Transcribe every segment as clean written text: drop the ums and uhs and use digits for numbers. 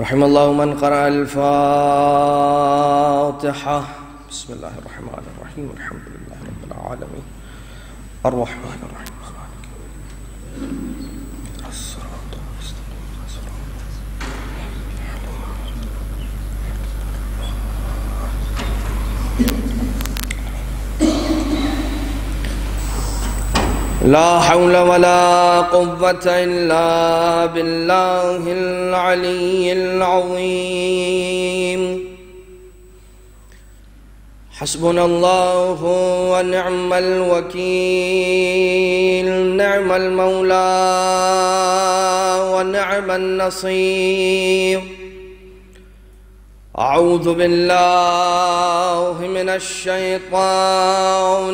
رحم الله من قرأ الفاتحة. بسم الله الرحمن الرحيم. الحمد لله رب العالمين الرحمن الرحيم. لا حول ولا قوة إلا بالله العلي العظيم. حسبنا الله ونعم الوكيل، نعم المولى ونعم النصير. أعوذ بالله من الشيطان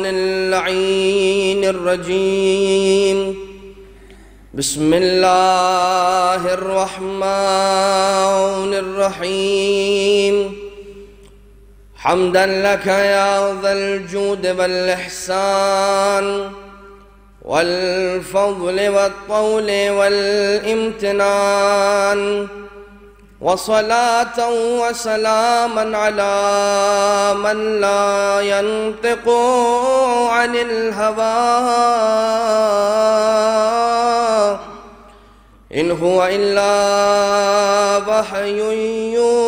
اللعين الرجيم. بسم الله الرحمن الرحيم. حمدا لك يا ذا الجود والإحسان والفضل والطول والامتنان، وصلاة وسلاما على من لا ينطق عن الهوى إن هو إلا وحي يوحى.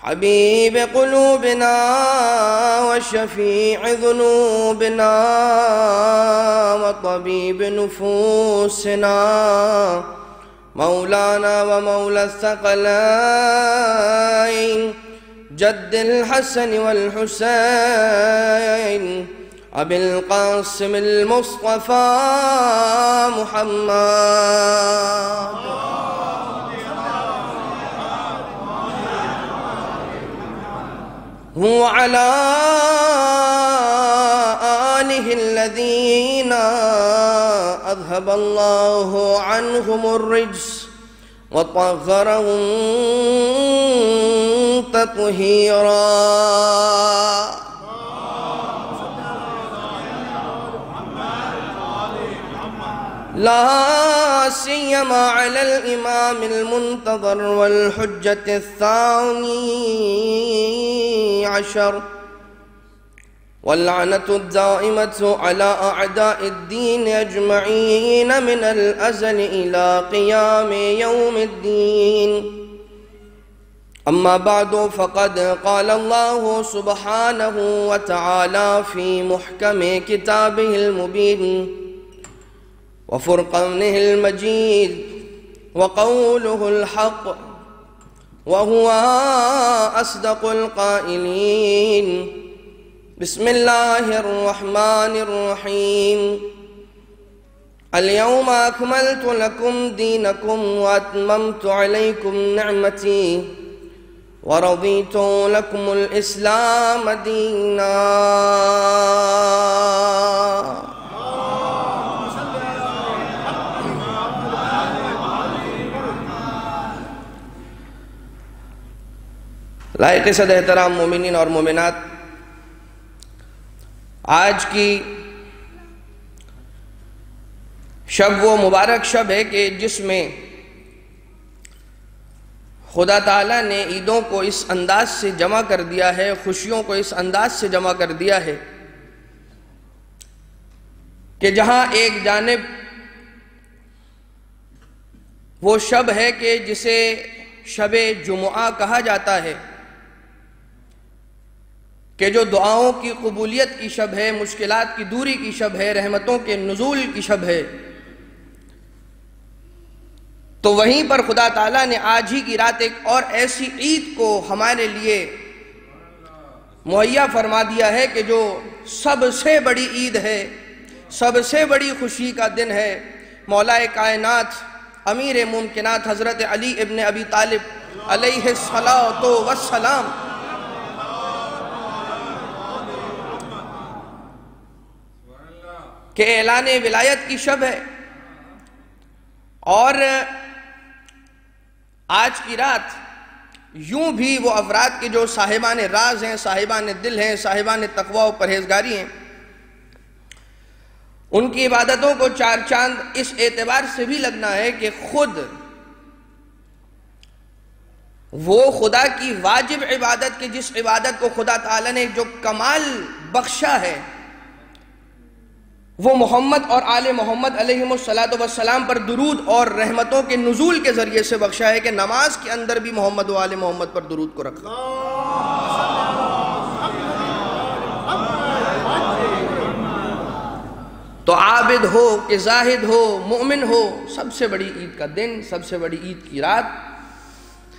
حبيب قلوبنا وشفيع ذنوبنا وطبيب نفوسنا، مولانا ومولى الثقلين جد الحسن والحسين أبي القاسم المصطفى محمد. وعلى آله الذين أذهب الله عنهم الرجس وطهرهم تطهيرا. لا سيما على الإمام المنتظر والحجة الثاني عشر، واللعنة الدائمة على أعداء الدين أجمعين من الأزل إلى قيام يوم الدين. أما بعد، فقد قال الله سبحانه وتعالى في محكم كتابه المبين وفرقانه المجيد وقوله الحق وهو أصدق القائلين. بسم الله الرحمن الرحيم. اليوم أكملت لكم دينكم وأتممت عليكم نعمتي ورضيت لكم الإسلام دينا. لائق صد احترام مومنین اور مومنات، آج کی شب وہ مبارک شب ہے کہ جس میں خدا تعالیٰ نے عیدوں کو اس انداز سے جمع کر دیا ہے، خوشیوں کو اس انداز سے جمع کر دیا ہے کہ جہاں ایک جانب وہ شب ہے کہ جسے شب جمعہ کہا جاتا ہے، کہ جو دعاؤں کی قبولیت کی شب ہے، مشکلات کی دوری کی شب ہے، رحمتوں کے نزول کی شب ہے، تو وہیں پر خدا تعالیٰ نے آج ہی کی رات ایک اور ایسی عید کو ہمارے لیے مہیا فرما دیا ہے کہ جو سب سے بڑی عید ہے، سب سے بڑی خوشی کا دن ہے۔ مولا کائنات امیر ممکنات حضرت علی ابن ابی طالب علیہ السلام کہ اعلان ولایت کی شب ہے، اور آج کی رات یوں بھی وہ افراد کے جو صاحبان راز ہیں، صاحبان دل ہیں، صاحبان تقوی و پرہیزگاری ہیں، ان کی عبادتوں کو چار چاند اس اعتبار سے بھی لگنا ہے کہ خود وہ خدا کی واجب عبادت کے جس عبادت کو خدا تعالیٰ نے جو کمال بخشا ہے وہ محمد اور آل محمد علیہم السلام پر درود اور رحمتوں کے نزول کے ذریعے سے بخشا ہے کہ نماز کے اندر بھی محمد و آل محمد پر درود کو رکھا۔ تو عابد ہو کہ زاہد ہو مومن ہو، سب سے بڑی عید کا دن، سب سے بڑی عید کی رات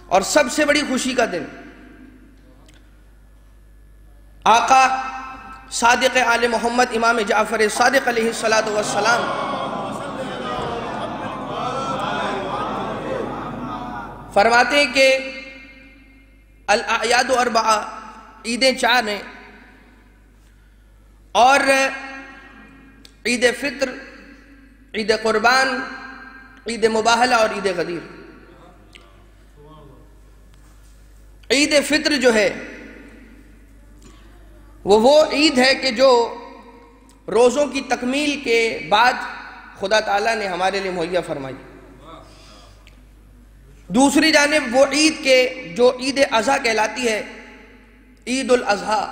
اور سب سے بڑی خوشی کا دن آقا صادق آل محمد امام جعفر صادق علیہ السلام فرماتے ہیں کہ الاعیاد اربعہ، عیدیں چار ہیں، اور عید فطر، عید قربان، عید مباہلہ اور عید غدیر۔ عید فطر جو ہے وہ عید ہے کہ جو روزوں کی تکمیل کے بعد خدا تعالیٰ نے ہمارے لیے مہیا فرمائی۔ دوسری جانب وہ عید کے جو عید اضحیٰ کہلاتی ہے، عید الاضحیٰ،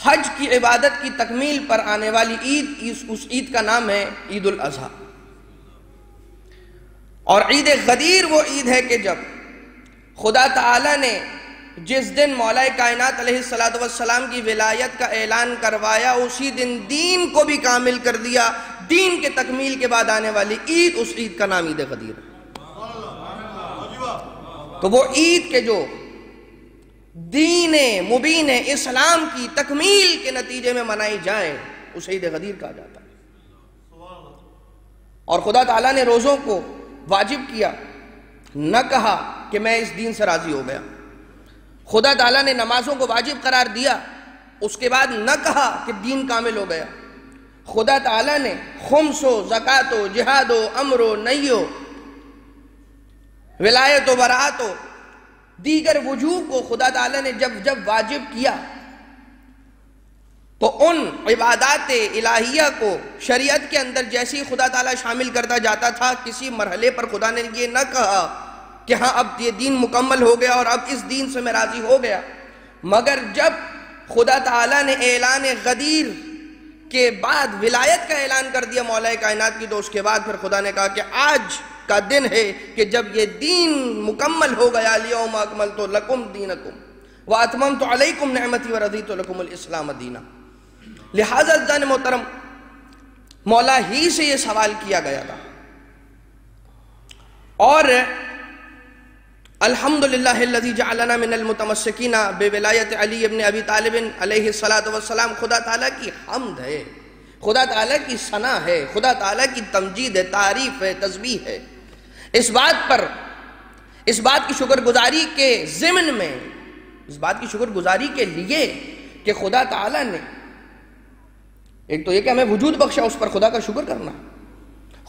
حج کی عبادت کی تکمیل پر آنے والی عید، اس عید کا نام ہے عید الاضحیٰ۔ اور عید غدیر وہ عید ہے کہ جب خدا تعالیٰ نے جس دن مولا کائنات علیہ السلام کی ولایت کا اعلان کروایا، اسی دن دین کو بھی کامل کر دیا۔ دین کے تکمیل کے بعد آنے والی عید، اس عید کا نام عید غدیر ہے۔ تو وہ عید کے جو دین مبین اسلام کی تکمیل کے نتیجے میں منائی جائے، اسے عید غدیر کہا جاتا ہے۔ اور خدا تعالیٰ نے روزوں کو واجب کیا، نہ کہا کہ میں اس دین سے راضی ہو گیا۔ خدا تعالیٰ نے نمازوں کو واجب قرار دیا، اس کے بعد نہ کہا کہ دین کامل ہو گیا۔ خدا تعالیٰ نے خمس و زکوٰۃ و جہاد و امر و نہی و ولایت و برات و دیگر وجوہ کو خدا تعالیٰ نے جب واجب کیا تو ان عبادات الہیہ کو شریعت کے اندر جیسی خدا تعالیٰ شامل کرتا جاتا تھا، کسی مرحلے پر خدا نے یہ نہ کہا کہ ہاں اب یہ دین مکمل ہو گیا اور اب اس دین سے میں راضی ہو گیا، مگر جب خدا تعالیٰ نے اعلان غدیر کے بعد ولایت کا اعلان کر دیا مولا کائنات کی، تو اس کے بعد پھر خدا نے کہا کہ آج کا دن ہے کہ جب یہ دین مکمل ہو گیا، الیوم اکملت لکم دینکم واتممت علیکم نعمتی ورضیت لکم الاسلام دینا۔ لہذا عزیزان محترم، مولا ہی سے یہ سوال کیا گیا تھا، اور الحمدللہ الذی جعلنا من المتمسکین بولایت علی ابن ابی طالب علیہ السلام، خدا تعالیٰ کی حمد ہے، خدا تعالیٰ کی ثنا ہے، خدا تعالیٰ کی تمجید ہے، تعریف ہے، تسبیح ہے۔ اس بات کی شکر گزاری کے ضمن میں، اس بات کی شکر گزاری کے لیے کہ خدا تعالیٰ نے ایک تو یہ کہ ہمیں وجود بخشا، اس پر خدا کا شکر کرنا۔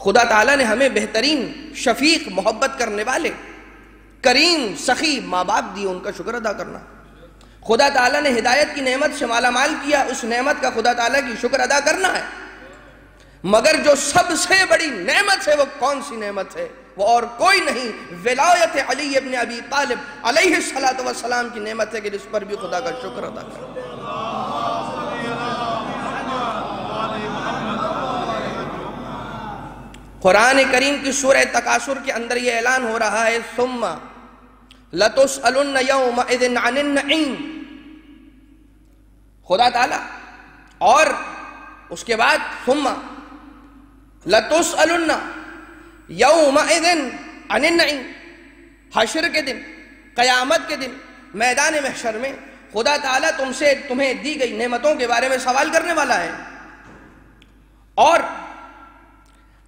خدا تعالیٰ نے ہمیں بہترین شفیق محبت کرنے والے کریم سخی ماں باپ دیے، ان کا شکر ادا کرنا۔ خدا تعالیٰ نے ہدایت کی نعمت سے مالا مال کیا، اس نعمت کا خدا تعالیٰ کی شکر ادا کرنا ہے۔ مگر جو سب سے بڑی نعمت ہے وہ کون سی نعمت ہے؟ وہ اور کوئی نہیں، ولایت علی ابن ابی طالب علیہ السلام کی نعمت ہے کہ جس پر بھی خدا کا شکر ادا کرنا۔ قرآن کریم کی سورہ تکاثر کے اندر یہ اعلان ہو رہا ہے، ثم لَتُسْأَلُنَّ يَوْمَئِذٍ عَنِ النَّعِيمِ، خدا تعالیٰ، اور اس کے بعد ثم لَتُسْأَلُنَّ يَوْمَئِذٍ عَنِ النَّعِيمِ، حشر کے دن، قیامت کے دن، میدان محشر میں خدا تعالیٰ تمہیں دی گئی نعمتوں کے بارے میں سوال کرنے والا ہے۔ اور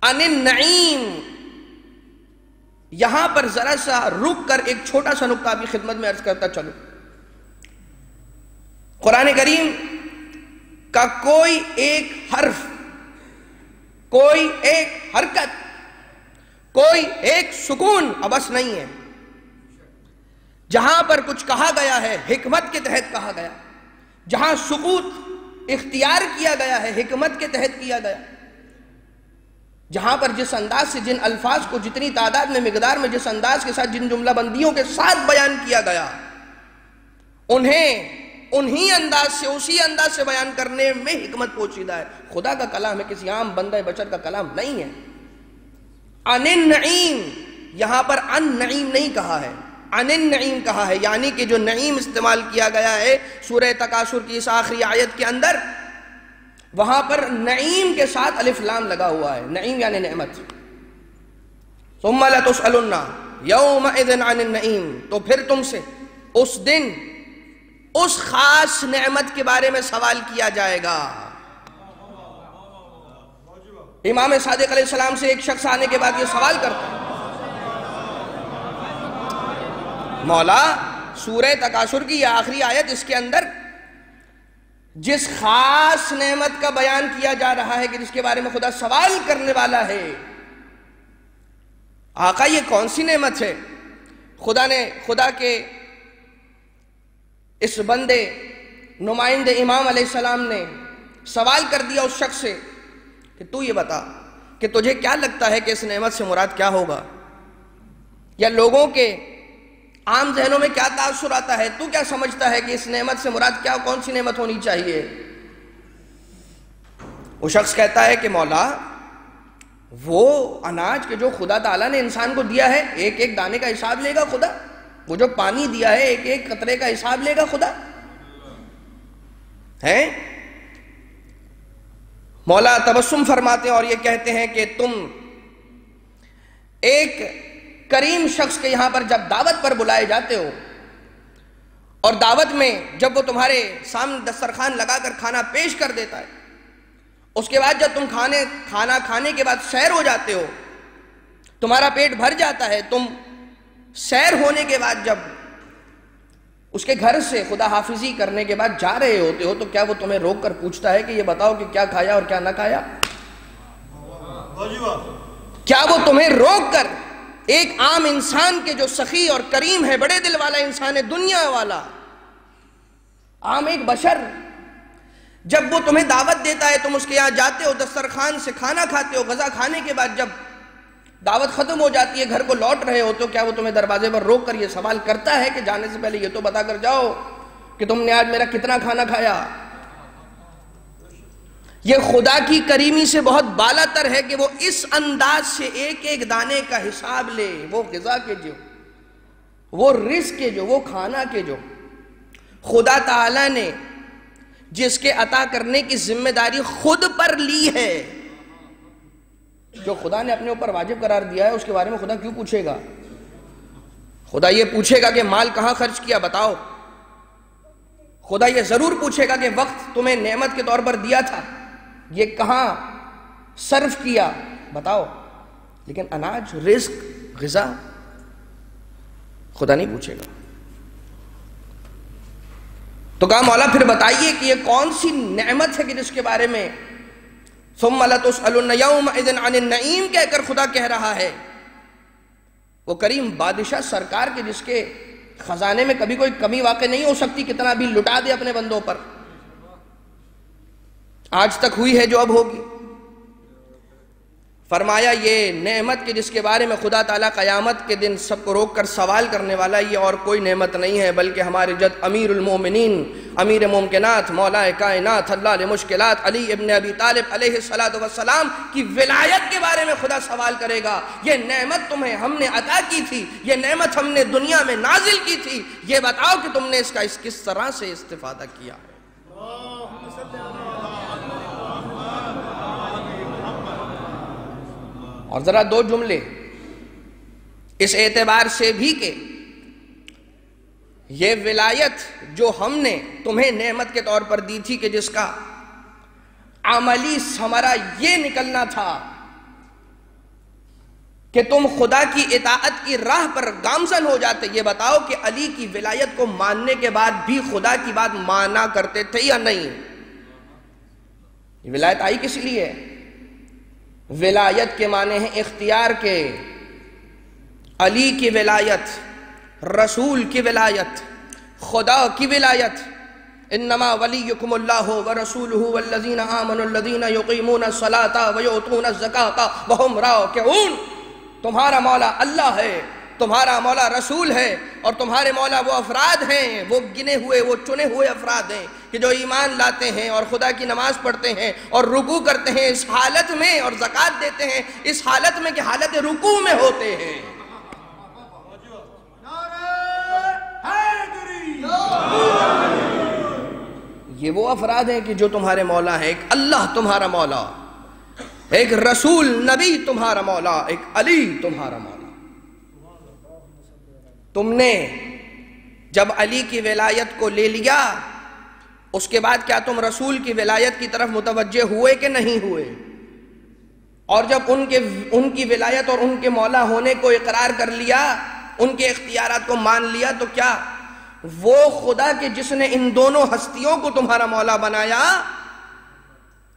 عن النعیم، یہاں پر ذرا سا رک کر ایک چھوٹا سا نکتہ بھی خدمت میں عرض کرتا چلو۔ قرآن کریم کا کوئی ایک حرف، کوئی ایک حرکت، کوئی ایک سکون ابس نہیں ہے۔ جہاں پر کچھ کہا گیا ہے حکمت کے تحت کہا گیا، جہاں سکوت اختیار کیا گیا ہے، حکمت کے تحت کیا گیا، جہاں پر جس انداز سے جن الفاظ کو جتنی تعداد میں مقدار میں جس انداز کے ساتھ جن جملہ بندیوں کے ساتھ بیان کیا گیا، انہی انداز سے اسی انداز سے بیان کرنے میں حکمت پوشیدہ ہے۔ خدا کا کلام ہے، کسی عام بندہ بشر کا کلام نہیں ہے۔ عن النعیم، یہاں پر ان نعیم نہیں کہا ہے، عن النعیم کہا ہے، یعنی کہ جو نعیم استعمال کیا گیا ہے سورہ تکاثر کی اس آخری آیت کے اندر، وہاں پر نعیم کے ساتھ الف لام لگا ہوا ہے، نعیم یعنی نعمت۔ ثم لتسألن یومئذ عن النعیم، تو پھر تم سے اس دن اس خاص نعمت کے بارے میں سوال کیا جائے گا۔ امام صادق علیہ السلام سے ایک شخص آنے کے بعد یہ سوال کرتا ہے، مولا سورہ تکاثر کی یہ آخری آیت، اس کے اندر جس خاص نعمت کا بیان کیا جا رہا ہے کہ جس کے بارے میں خدا سوال کرنے والا ہے، آقا یہ کون سی نعمت ہے؟ خدا کے اس بندے نمائندے امام علیہ السلام نے سوال کر دیا اس شخص سے کہ تو یہ بتا کہ تجھے کیا لگتا ہے کہ اس نعمت سے مراد کیا ہوگا، یا لوگوں کے عام ذہنوں میں کیا تاثر آتا ہے، تو کیا سمجھتا ہے کہ اس نعمت سے مراد کیا، کون سی نعمت ہونی چاہیے؟ وہ شخص کہتا ہے کہ مولا وہ اناج کہ جو خدا تعالیٰ نے انسان کو دیا ہے، ایک ایک دانے کا حساب لے گا خدا، وہ جو پانی دیا ہے ایک ایک قطرے کا حساب لے گا خدا ہے۔ مولا تبسم فرماتے ہیں اور یہ کہتے ہیں کہ تم ایک کریم شخص کے یہاں پر جب دعوت پر بلائے جاتے ہو، اور دعوت میں جب وہ تمہارے سامنے دسترخوان لگا کر کھانا پیش کر دیتا ہے، اس کے بعد جب تم کھانا کھانے کے بعد سیر ہو جاتے ہو، تمہارا پیٹ بھر جاتا ہے، تم سیر ہونے کے بعد جب اس کے گھر سے خدا حافظی کرنے کے بعد جا رہے ہوتے ہو، تو کیا وہ تمہیں روک کر پوچھتا ہے کہ یہ بتاؤ کہ کیا کھایا اور کیا نہ کھایا؟ کیا وہ تمہیں روک کر ایک عام انسان کے جو سخی اور کریم ہے، بڑے دل والا انسان ہے، دنیا والا عام ایک بشر، جب وہ تمہیں دعوت دیتا ہے، تم اس کے یہاں جاتے ہو، دسترخوان سے کھانا کھاتے ہو، غذا کھانے کے بعد جب دعوت ختم ہو جاتی ہے، گھر کو لوٹ رہے ہو، تو کیا وہ تمہیں دروازے پر روک کر یہ سوال کرتا ہے کہ جانے سے پہلے یہ تو بتا کر جاؤ کہ تم نے آج میرا کتنا کھانا کھایا؟ یہ خدا کی کریمی سے بہت بالا تر ہے کہ وہ اس انداز سے ایک ایک دانے کا حساب لے، وہ غذا کے جو، وہ رزق کے جو، وہ کھانا کے جو خدا تعالیٰ نے جس کے عطا کرنے کی ذمہ داری خود پر لی ہے، جو خدا نے اپنے اوپر واجب قرار دیا ہے، اس کے بارے میں خدا کیوں پوچھے گا؟ خدا یہ پوچھے گا کہ مال کہاں خرچ کیا بتاؤ، خدا یہ ضرور پوچھے گا کہ وقت تمہیں نعمت کے طور پر دیا تھا، یہ کہاں صرف کیا بتاؤ، لیکن اناج، رزق، غذا خدا نہیں پوچھے گا۔ تو کہا مولا پھر بتائیے کہ یہ کون سی نعمت ہے کہ جس کے بارے میں ثم لتسألن یومئذ عن النعیم کہہ کر خدا کہہ رہا ہے؟ وہ کریم بادشاہ سرکار کے جس کے خزانے میں کبھی کوئی کمی واقع نہیں ہو سکتی، کتنا بھی لٹا دے اپنے بندوں پر، آج تک ہوئی ہے جو اب ہوگی۔ فرمایا یہ نعمت کے جس کے بارے میں خدا تعالیٰ قیامت کے دن سب کو روک کر سوال کرنے والا، یہ اور کوئی نعمت نہیں ہے بلکہ ہمارے جد امیر المومنین، امیر ممکنات، مولا کائنات، حلال مشکلات، علی ابن ابی طالب علیہ السلام کی ولایت کے بارے میں خدا سوال کرے گا۔ یہ نعمت تمہیں ہم نے عطا کی تھی، یہ نعمت ہم نے دنیا میں نازل کی تھی، یہ بتاؤ کہ تم نے اس کا کس طرح سے استفادہ کیا۔ اور ذرا دو جملے اس اعتبار سے بھی کہ یہ ولایت جو ہم نے تمہیں نعمت کے طور پر دی تھی کہ جس کا عملی ثمرہ یہ نکلنا تھا کہ تم خدا کی اطاعت کی راہ پر گامزن ہو جاتے، یہ بتاؤ کہ علی کی ولایت کو ماننے کے بعد بھی خدا کی بات مانا کرتے تھے یا نہیں؟ یہ ولایت آئی کس لیے؟ ولایت کے معنی ہیں اختیار کے، علی کی ولایت، رسول کی ولایت، خدا کی ولایت، انما ولیکم اللہ ورسولہ والذین آمنوا الذین یقیمون الصلاۃ ویؤتون الزکاۃ وہم راکعون. تمہارا مولا اللہ ہے، تمہارا مولا رسول ہے، اور تمہارے مولا وہ افراد ہیں، وہ گنے ہوئے، وہ چنے ہوئے افراد ہیں کہ جو ایمان لاتے ہیں اور خدا کی نماز پڑھتے ہیں اور رکوع کرتے ہیں اس حالت میں، اور زکوٰۃ دیتے ہیں اس حالت میں کہ حالت رکوع میں ہوتے ہیں. یہ وہ افراد ہیں کہ جو تمہارے مولا ہیں. ایک اللہ تمہارا مولا، ایک رسول نبی تمہارا مولا، ایک علی تمہارا مولا. تم نے جب علی کی ولایت کو لے لیا، اس کے بعد کیا تم رسول کی ولایت کی طرف متوجہ ہوئے کہ نہیں ہوئے؟ اور جب ان کی ولایت اور ان کے مولا ہونے کو اقرار کر لیا، ان کے اختیارات کو مان لیا، تو کیا وہ خدا کے جس نے ان دونوں ہستیوں کو تمہارا مولا بنایا،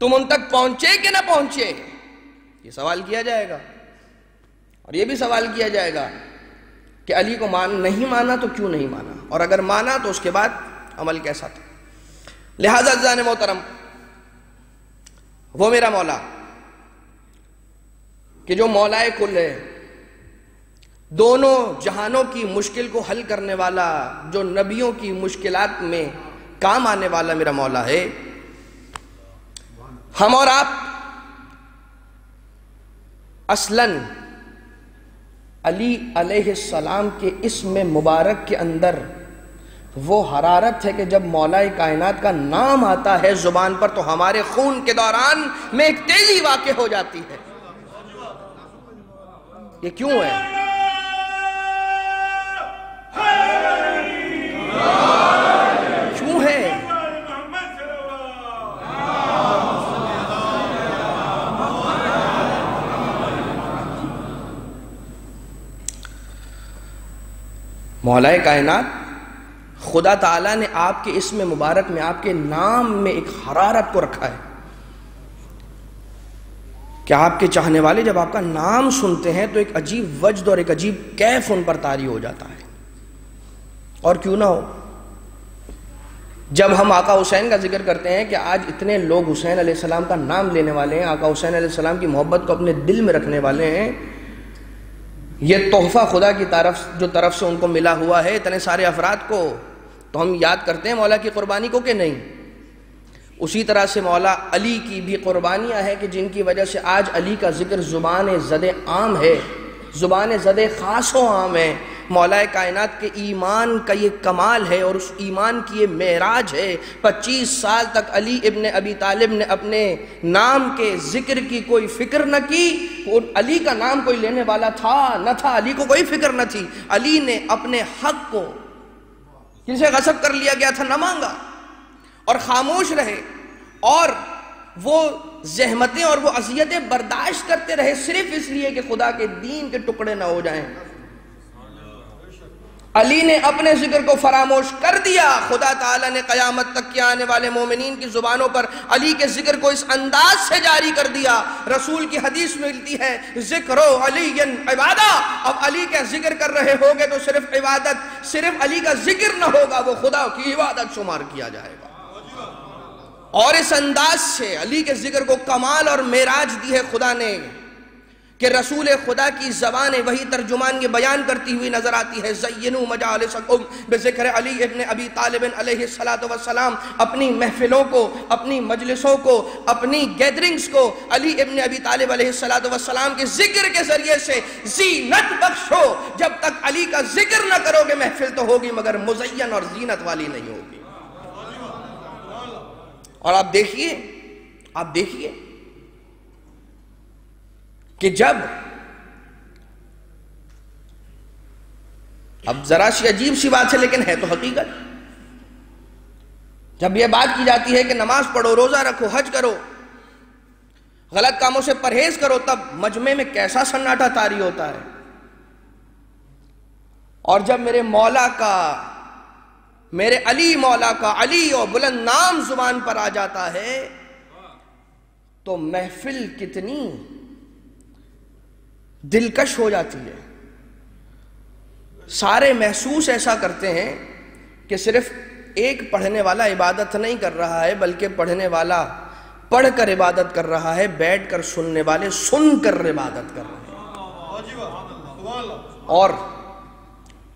تم ان تک پہنچے کہ نہ پہنچے؟ یہ سوال کیا جائے گا. اور یہ بھی سوال کیا جائے گا کہ علی کو نہیں مانا تو کیوں نہیں مانا، اور اگر مانا تو اس کے بعد عمل کیسا تھا؟ لہذا عزیزان محترم، وہ میرا مولا کہ جو مولا کل ہے، دونوں جہانوں کی مشکل کو حل کرنے والا، جو نبیوں کی مشکلات میں کام آنے والا میرا مولا ہے. ہم اور آپ اصلاً علی علیہ السلام کے اسم مبارک کے اندر وہ حرارت ہے کہ جب مولا کائنات کا نام آتا ہے زبان پر تو ہمارے خون کے دوران میں ایک تیزی واقع ہو جاتی ہے. یہ کیوں ہے؟ کیوں ہے؟ مولا کائنات خدا تعالیٰ نے آپ کے اسم مبارک میں، آپ کے نام میں ایک حرارت کو رکھا ہے کہ آپ کے چاہنے والے جب آپ کا نام سنتے ہیں تو ایک عجیب وجد اور ایک عجیب کیف ان پر طاری ہو جاتا ہے. اور کیوں نہ ہو، جب ہم آقا حسین کا ذکر کرتے ہیں کہ آج اتنے لوگ حسین علیہ السلام کا نام لینے والے ہیں، آقا حسین علیہ السلام کی محبت کو اپنے دل میں رکھنے والے ہیں، یہ تحفہ خدا کی طرف سے ان کو ملا ہوا ہے اتنے سارے افراد کو، تو ہم یاد کرتے ہیں مولا کی قربانی کو کہ نہیں؟ اسی طرح سے مولا علی کی بھی قربانیاں ہیں کہ جن کی وجہ سے آج علی کا ذکر زبان زد عام ہے، زبان زد خاص و عام ہے. مولا کائنات کے ایمان کا یہ کمال ہے اور اس ایمان کی یہ معراج ہے. 25 سال تک علی ابن ابی طالب نے اپنے نام کے ذکر کی کوئی فکر نہ کی. علی کا نام کوئی لینے والا تھا نہ تھا، علی کو کوئی فکر نہ تھی. علی نے اپنے حق کو جسے غصب کر لیا گیا تھا نہ مانگا اور خاموش رہے، اور وہ زحمتیں اور وہ اذیتیں برداشت کرتے رہے صرف اس لیے کہ خدا کے دین کے ٹکڑے نہ ہو جائیں. علی نے اپنے ذکر کو فراموش کر دیا. خدا تعالیٰ نے قیامت تک کے آنے والے مومنین کی زبانوں پر علی کے ذکر کو اس انداز سے جاری کر دیا. رسول کی حدیث ملتی ہے ذکر علی عبادہ. اب علی کا ذکر کر رہے ہوگے تو صرف عبادت، صرف علی کا ذکر نہ ہوگا، وہ خدا کی عبادت شمار کیا جائے گا. اور اس انداز سے علی کے ذکر کو کمال اور معراج دی ہے خدا نے کہ رسول خدا کی زبان وہی ترجمان یہ بیان کرتی ہوئی نظر آتی ہے زینوا مجالسکم بذکر علی ابن ابی طالب علیہ السلام. اپنی محفلوں کو، اپنی مجلسوں کو، اپنی گیدرنگز کو علی ابن ابی طالب علیہ السلام کے ذکر کے ذریعے سے زینت بخشو. جب تک علی کا ذکر نہ کرو گے محفل تو ہوگی مگر مزین اور زینت والی نہیں ہوگی. اور آپ دیکھیے کہ جب اب ذرا سی عجیب سی بات ہے لیکن ہے تو حقیقت، جب یہ بات کی جاتی ہے کہ نماز پڑھو، روزہ رکھو، حج کرو، غلط کاموں سے پرہیز کرو، تب مجمع میں کیسا سناٹا طاری ہوتا ہے. اور جب میرے مولا کا، میرے علی مولا کا علی اور بلند نام زبان پر آ جاتا ہے تو محفل کتنی دلکش ہو جاتی ہے. سارے محسوس ایسا کرتے ہیں کہ صرف ایک پڑھنے والا عبادت نہیں کر رہا ہے، بلکہ پڑھنے والا پڑھ کر عبادت کر رہا ہے، بیٹھ کر سننے والے سن کر عبادت کر رہے ہیں۔ اور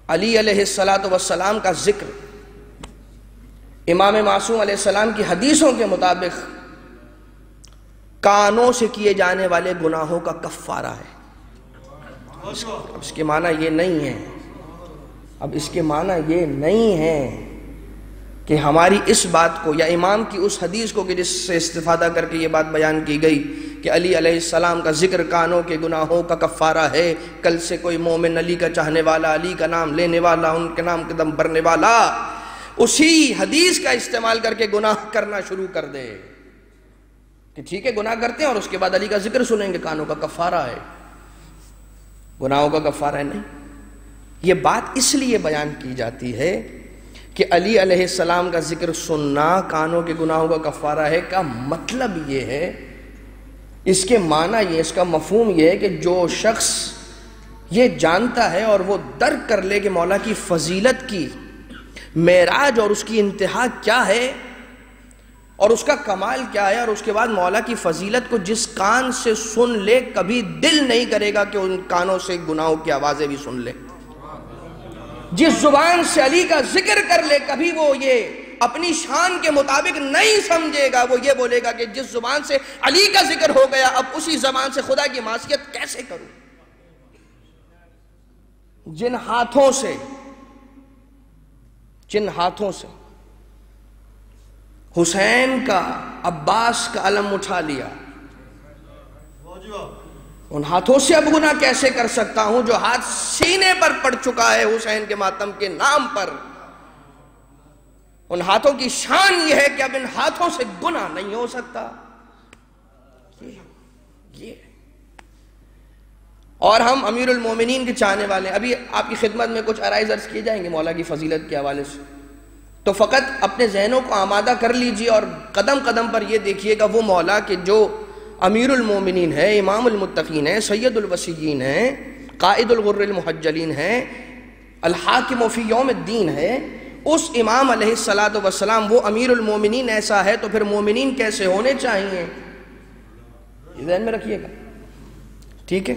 علی علیہ السلام کا ذکر امام معصوم علیہ السلام کی حدیثوں کے مطابق کانوں سے کیے جانے والے گناہوں کا کفارہ ہے۔ اب اس کے معنی یہ نہیں ہے کہ ہماری اس بات کو یا امام کی اس حدیث کو کہ جس سے استفادہ کر کے یہ بات بیان کی گئی کہ علی علیہ السلام کا ذکر کانوں کے گناہوں کا کفارہ ہے، کل سے کوئی مومن علی کا چاہنے والا، علی کا نام لینے والا، ان کے نام قدم بھرنے والا اسی حدیث کا استعمال کر کے گناہ کرنا شروع کر دے کہ ٹھیک ہے گناہ کرتے ہیں اور اس کے بعد علی کا ذکر سنیں گے، کانوں کا کفارہ ہے، گناہوں کا کفارہ ہے۔ نہیں، یہ بات اس لیے بیان کی جاتی ہے کہ علی علیہ السلام کا ذکر سننا کانوں کے گناہوں کا کفارہ ہے کا مطلب یہ ہے، اس کے معنی یہ، اس کا مفہوم یہ ہے کہ جو شخص یہ جانتا ہے اور وہ درک کر لے کہ مولا کی فضیلت کی معراج اور اس کی انتہا کیا ہے اور اس کا کمال کیا ہے، اور اس کے بعد مولا کی فضیلت کو جس کان سے سن لے کبھی دل نہیں کرے گا کہ ان کانوں سے گناہوں کی آوازیں بھی سن لے، جس زبان سے علی کا ذکر کر لے کبھی وہ یہ اپنی شان کے مطابق نہیں سمجھے گا، وہ یہ بولے گا کہ جس زبان سے علی کا ذکر ہو گیا اب اسی زبان سے خدا کی معصیت کیسے کروں۔ جن ہاتھوں سے حسین کا عباس کا علم اٹھا لیا، ان ہاتھوں سے اب گناہ کیسے کر سکتا ہوں جو ہاتھ سینے پر پڑ چکا ہے حسین کے ماتم کے نام پر۔ ان ہاتھوں کی شان یہ ہے کہ اب ان ہاتھوں سے گناہ نہیں ہو سکتا۔ یہ اور ہم امیر المومنین کے چاہنے والے ہیں۔ ابھی آپ کی خدمت میں کچھ عرائض عرض کیے جائیں گے مولا کی فضیلت کے حوالے سے، تو فقط اپنے ذہنوں کو آمادہ کر لیجئے اور قدم قدم پر یہ دیکھیے گا وہ مولا کہ جو امیر المومنین ہے، امام المتقین ہے، سید الوسیین ہے، قائد الغر المحجلین ہے، الحاکم فی یوم الدین ہے، اس امام علیہ السلام وہ امیر المومنین ایسا ہے تو پھر مومنین کیسے ہونے چاہیے، یہ ذہن میں رکھیے گا، ٹھیک ہے۔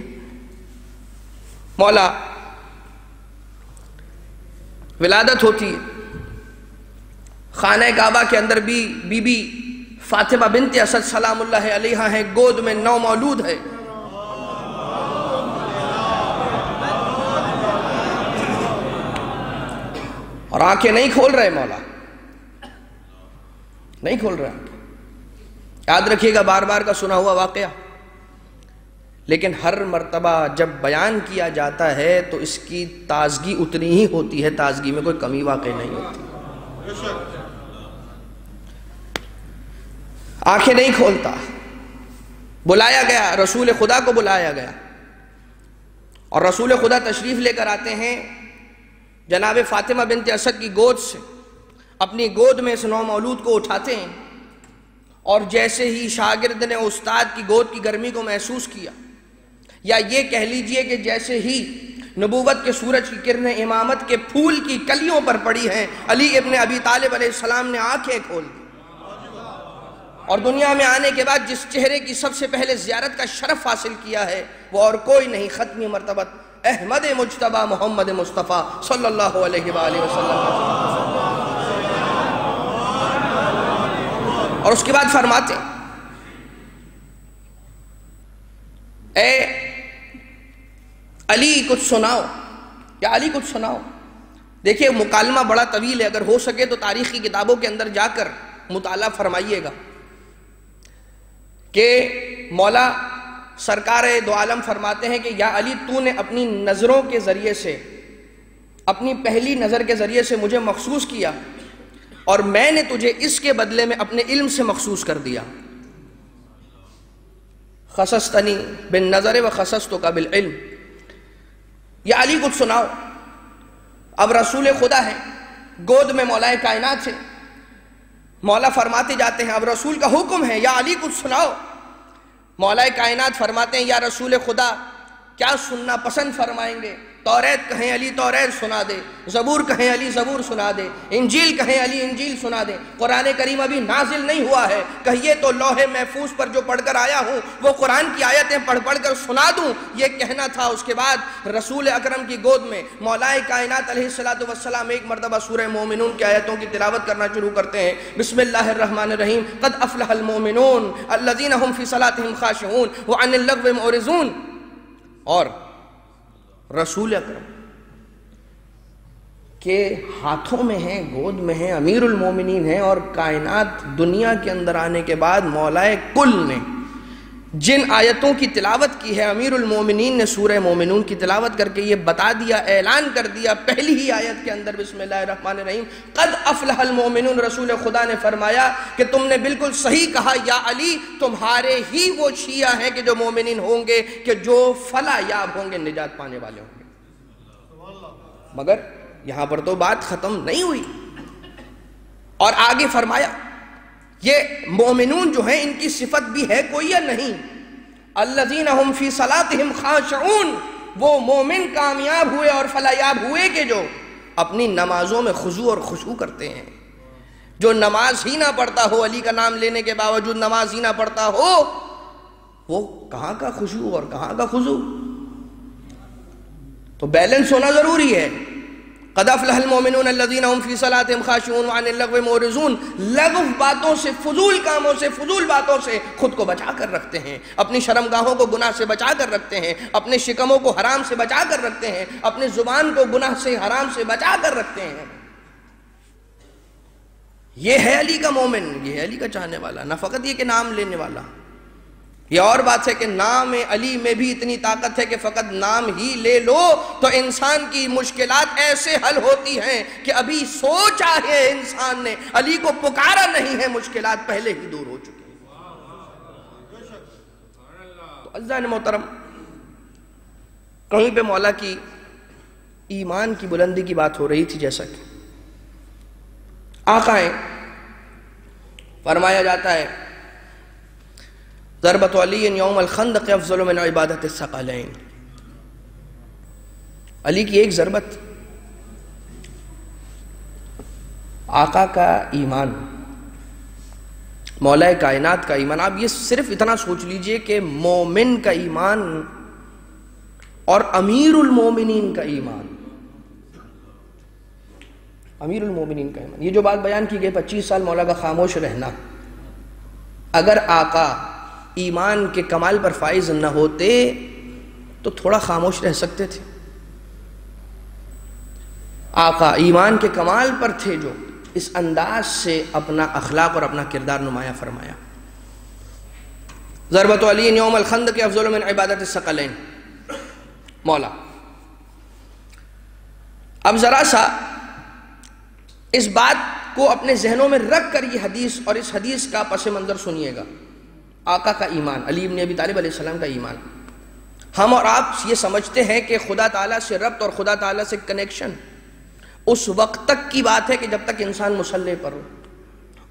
مولا ولادت ہوتی ہے، خانہ کعبہ کے اندر بھی بی بی فاطمہ بنت اسد سلام اللہ علیہا ہیں، گود میں نو مولود ہے، اور آنکھیں نہیں کھول رہے مولا، نہیں کھول رہے۔ یاد رکھیے گا بار بار کا سنا ہوا واقعہ، لیکن ہر مرتبہ جب بیان کیا جاتا ہے تو اس کی تازگی اتنی ہی ہوتی ہے، تازگی میں کوئی کمی واقع نہیں ہوتی۔ آنکھیں نہیں کھولتا، بلایا گیا، رسول خدا کو بلایا گیا، اور رسول خدا تشریف لے کر آتے ہیں جناب فاطمہ بنت اسد کی گود سے، اپنی گود میں اس نو مولود کو اٹھاتے ہیں، اور جیسے ہی شاگرد نے استاد کی گود کی گرمی کو محسوس کیا، یا یہ کہہ لیجئے کہ جیسے ہی نبوت کے سورج کی کرنیں امامت کے پھول کی کلیوں پر پڑی ہیں، علی ابن ابی طالب علیہ السلام نے آنکھیں کھول دی، اور دنیا میں آنے کے بعد جس چہرے کی سب سے پہلے زیارت کا شرف حاصل کیا ہے وہ اور کوئی نہیں، ختمی مرتبت احمد مجتبی محمد مصطفیٰ صلی اللہ علیہ وآلہ وسلم۔ اور اس کے بعد فرماتے اے علی کچھ سناؤ، یا علی کچھ سناؤ۔ دیکھیں مکالمہ بڑا طویل ہے، اگر ہو سکے تو تاریخی کتابوں کے اندر جا کر مطالعہ فرمائیے گا کہ مولا سرکار دو عالم فرماتے ہیں کہ یا علی تو نے اپنی نظروں کے ذریعے سے، اپنی پہلی نظر کے ذریعے سے مجھے مخصوص کیا، اور میں نے تجھے اس کے بدلے میں اپنے علم سے مخصوص کر دیا۔ خصصتنی بالنظر و خصصتک بالعلم۔ یا علی کچھ سناؤ۔ اب رسول خدا ہے، گود میں مولا کائنات ہے، مولا فرماتے جاتے ہیں اب رسول کا حکم ہے یا علی کچھ سناؤ۔ مولا کائنات فرماتے ہیں یا رسول خدا کیا سننا پسند فرمائیں گے؟ توریت کہیں علی توریت سنا دے، زبور کہیں علی زبور سنا دے، انجیل کہیں علی انجیل سنا دے۔ قرآن کریم ابھی نازل نہیں ہوا ہے، کہیے تو لوح محفوظ پر جو پڑھ کر آیا ہوں وہ قرآن کی آیتیں پڑھ پڑھ کر سنا دوں، یہ کہنا تھا۔ اس کے بعد رسول اکرم کی گود میں مولا کائنات علیہ السلام ایک مرتبہ سورہ مومنون کی آیتوں کی تلاوت کرنا شروع کرتے ہیں۔ بسم اللہ الرحمن الرحیم، قد افلح المومنون الذین هم فی صلاتهم خاشعون وعن اللغو معرضون۔ اور رسول اکرم کے ہاتھوں میں ہیں، گود میں ہیں، امیر المومنین ہیں، اور کائنات دنیا کے اندر آنے کے بعد مولائے کل نے جن آیتوں کی تلاوت کی ہے، امیر المومنین نے سورہ مومنون کی تلاوت کر کے یہ بتا دیا، اعلان کر دیا پہلی ہی آیت کے اندر، بسم اللہ الرحمن الرحیم، قد افلح المومنون۔ رسول خدا نے فرمایا کہ تم نے بالکل صحیح کہا یا علی، تمہارے ہی وہ شیعہ ہیں کہ جو مومنین ہوں گے، کہ جو فلاح یاب ہوں گے، نجات پانے والے ہوں گے۔ مگر یہاں پر تو بات ختم نہیں ہوئی، اور آگے فرمایا یہ مومنون جو ہیں ان کی صفت بھی ہے کوئی یا نہیں؟ الذین هم فی صلاتهم خاشعون، وہ مومن کامیاب ہوئے اور فلاحیاب ہوئے کہ جو اپنی نمازوں میں خضوع اور خشوع کرتے ہیں۔ جو نماز ہی نہ پڑھتا ہو، علی کا نام لینے کے باوجود نماز ہی نہ پڑھتا ہو، وہ کہاں کا خشوع اور کہاں کا خضوع؟ تو بیلنس ہونا ضروری ہے۔ قد افلح المومنون الذین هم فی صلاتهم خاشعون وعن اللغو معرضون۔ لغو باتوں سے، فضول کاموں سے، فضول باتوں سے خود کو بچا کر رکھتے ہیں، اپنی شرمگاہوں کو گناہ سے بچا کر رکھتے ہیں، اپنے شکموں کو حرام سے بچا کر رکھتے ہیں، اپنی زبان کو گناہ سے، حرام سے بچا کر رکھتے ہیں۔ یہ ہے علی کا مومن، یہ ہے علی کا چاہنے والا، نہ فقط یہ کہ نام لینے والا۔ یہ اور بات ہے کہ نام علی میں بھی اتنی طاقت ہے کہ فقط نام ہی لے لو تو انسان کی مشکلات ایسے حل ہوتی ہیں کہ ابھی سوچا ہے انسان نے، علی کو پکارا نہیں ہے، مشکلات پہلے ہی دور ہو چکی ہیں۔ تو عزیزان محترم، کہیں پہ مولا کی ایمان کی بلندی کی بات ہو رہی تھی، جیسا کہ آقائیں فرمایا جاتا ہے ضربت علی یوم الخندق افضل من عبادت الثقلین۔ علی کی ایک ضربت، آقا کا ایمان، مولا کائنات کا ایمان، آپ یہ صرف اتنا سوچ لیجئے کہ مومن کا ایمان اور امیر المومنین کا ایمان، امیر المومنین کا ایمان، یہ جو بات بیان کی گئی 25 سال مولا کا خاموش رہنا، اگر آقا ایمان کے کمال پر فائز نہ ہوتے تو تھوڑا خاموش رہ سکتے تھے۔ آقا ایمان کے کمال پر تھے جو اس انداز سے اپنا اخلاق اور اپنا کردار نمایاں فرمایا۔ ضربت علی یوم الخندق افضل من عبادت الثقلین۔ مولا اب ذرا سا اس بات کو اپنے ذہنوں میں رکھ کر یہ حدیث اور اس حدیث کا پس منظر سنیے گا۔ آقا کا ایمان، علی بن ابی طالب علیہ السلام کا ایمان، ہم اور آپ یہ سمجھتے ہیں کہ خدا تعالیٰ سے ربط اور خدا تعالیٰ سے کنیکشن اس وقت تک کی بات ہے کہ جب تک انسان مصلی پر ہو،